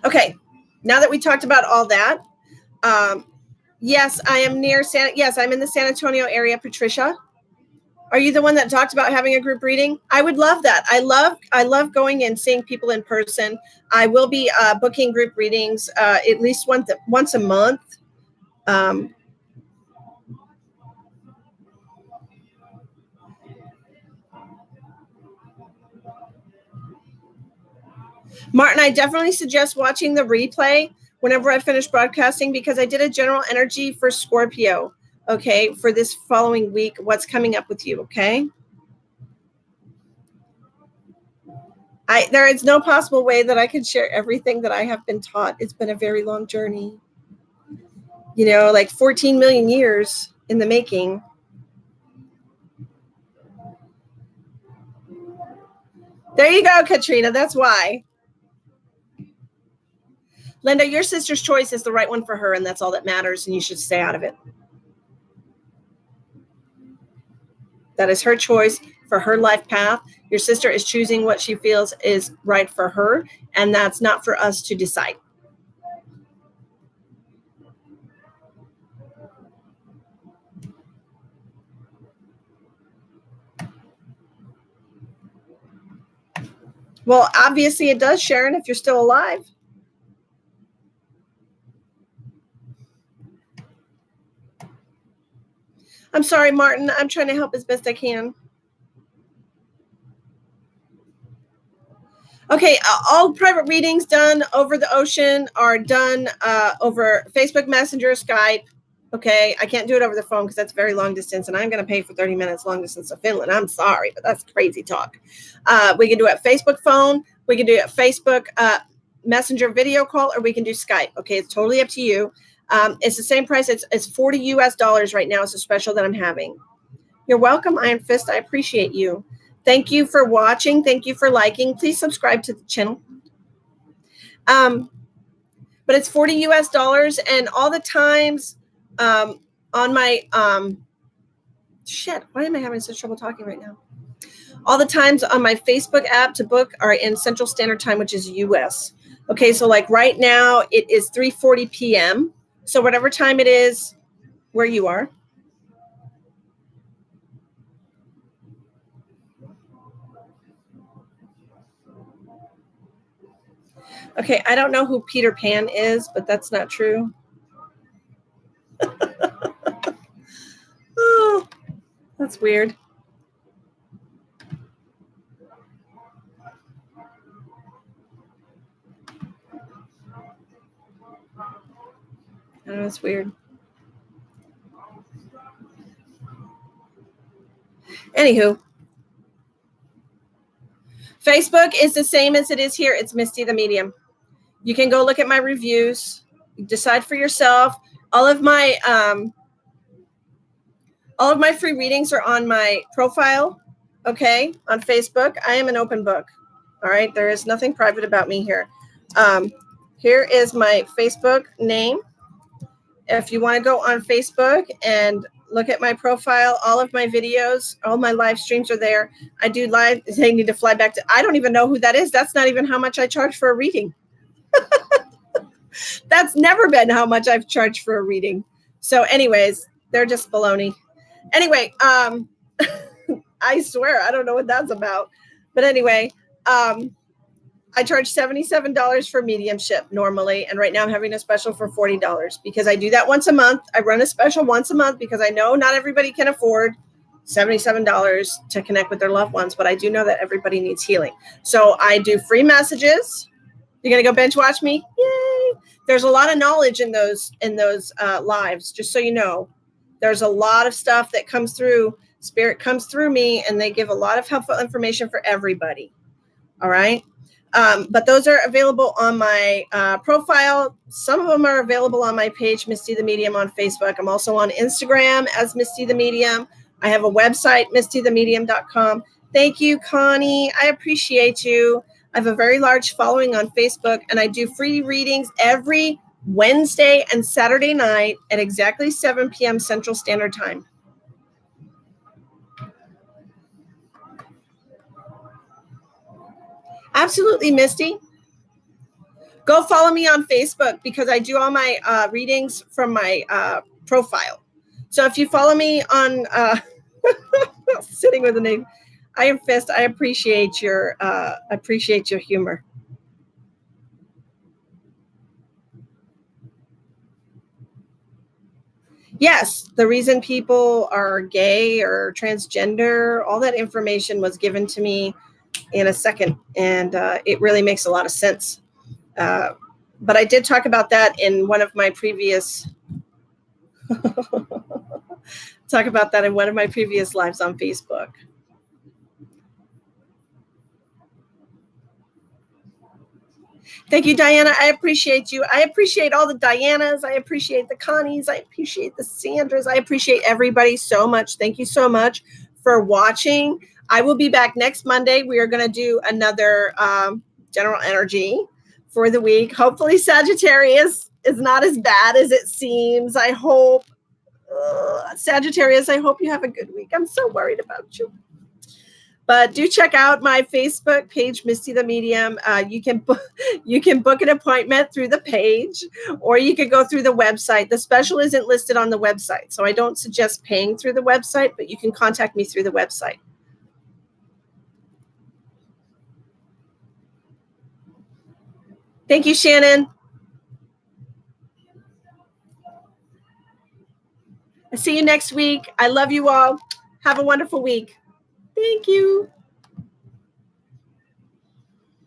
Okay, now that we talked about all that, yes, I am near I'm in the San Antonio area, Patricia. Are you the one that talked about having a group reading? I would love that. I love going and seeing people in person. I will be booking group readings at least once a month. Martin, I definitely suggest watching the replay whenever I finish broadcasting, because I did a general energy for Scorpio, okay, for this following week, what's coming up with you, okay? There is no possible way that I can share everything that I have been taught. It's been a very long journey, like 14 million years in the making. There you go, Katrina. That's why. Linda, your sister's choice is the right one for her, and that's all that matters, and you should stay out of it. That is her choice for her life path. Your sister is choosing what she feels is right for her, and that's not for us to decide. Well, obviously it does, Sharon, if you're still alive. I'm sorry, Martin. I'm trying to help as best I can. Okay, all private readings done over the ocean are done over Facebook Messenger, Skype. Okay, I can't do it over the phone because that's very long distance, and I'm going to pay for 30 minutes long distance to Finland. I'm sorry, but that's crazy talk. We can do it Facebook phone. We can do it Facebook Messenger video call, or we can do Skype. Okay, it's totally up to you. It's the same price. It's $40 US right now. It's a special that I'm having. You're welcome, Iron Fist. I appreciate you. Thank you for watching. Thank you for liking. Please subscribe to the channel. But it's $40 US, and all the times on my why am I having such trouble talking right now? All the times on my Facebook app to book are in Central Standard Time, which is US. Okay, so like right now it is 3:40 p.m. So whatever time it is where you are. Okay, I don't know who Peter Pan is, but that's not true. Oh, that's weird. I know, it's weird. Anywho, Facebook is the same as it is here. It's Misty the Medium. You can go look at my reviews, decide for yourself. All of my free readings are on my profile, okay, on Facebook. I am an open book. All right, there is nothing private about me here. Here is my Facebook name. If you want to go on Facebook and Look at my profile. All of my videos, all my live streams are there. I do live. They need to fly back to. I don't even know who that is. That's not even how much I charge for a reading. That's never been how much I've charged for a reading. So anyways, they're just baloney. Anyway, I swear, I don't know what that's about. But anyway, I charge $77 for mediumship normally. And right now I'm having a special for $40 because I do that once a month. I run a special once a month because I know not everybody can afford $77 to connect with their loved ones, but I do know that everybody needs healing. So I do free messages. You're going to go bench watch me? Yay. There's a lot of knowledge in those lives, just so you know. There's a lot of stuff that comes through. Spirit comes through me, and they give a lot of helpful information for everybody. All right? But those are available on my profile. Some of them are available on my page, Misty the Medium, on Facebook. I'm also on Instagram as Misty the Medium. I have a website, mistythemedium.com. Thank you, Connie. I appreciate you. I have a very large following on Facebook, and I do free readings every Wednesday and Saturday night at exactly 7 p.m. Central Standard Time. Absolutely, Misty. Go follow me on Facebook because I do all my readings from my profile. So if you follow me on sitting with a name, Iron Fist, I appreciate your humor. Yes, the reason people are gay or transgender, all that information was given to me in a second, and it really makes a lot of sense. But I did talk about that in one of my previous lives on Facebook. Thank you, Diana. I appreciate you. I appreciate all the Dianas. I appreciate the Connies. I appreciate the Sandras. I appreciate everybody so much. Thank you so much for watching. I will be back next Monday. We are going to do another general energy for the week. Hopefully Sagittarius is not as bad as it seems. I hope. Sagittarius, I hope you have a good week. I'm so worried about you. But do check out my Facebook page, Misty the Medium. You can book an appointment through the page, or you could go through the website. The special isn't listed on the website, so I don't suggest paying through the website, but you can contact me through the website. Thank you, Shannon. I'll see you next week. I love you all. Have a wonderful week. Thank you.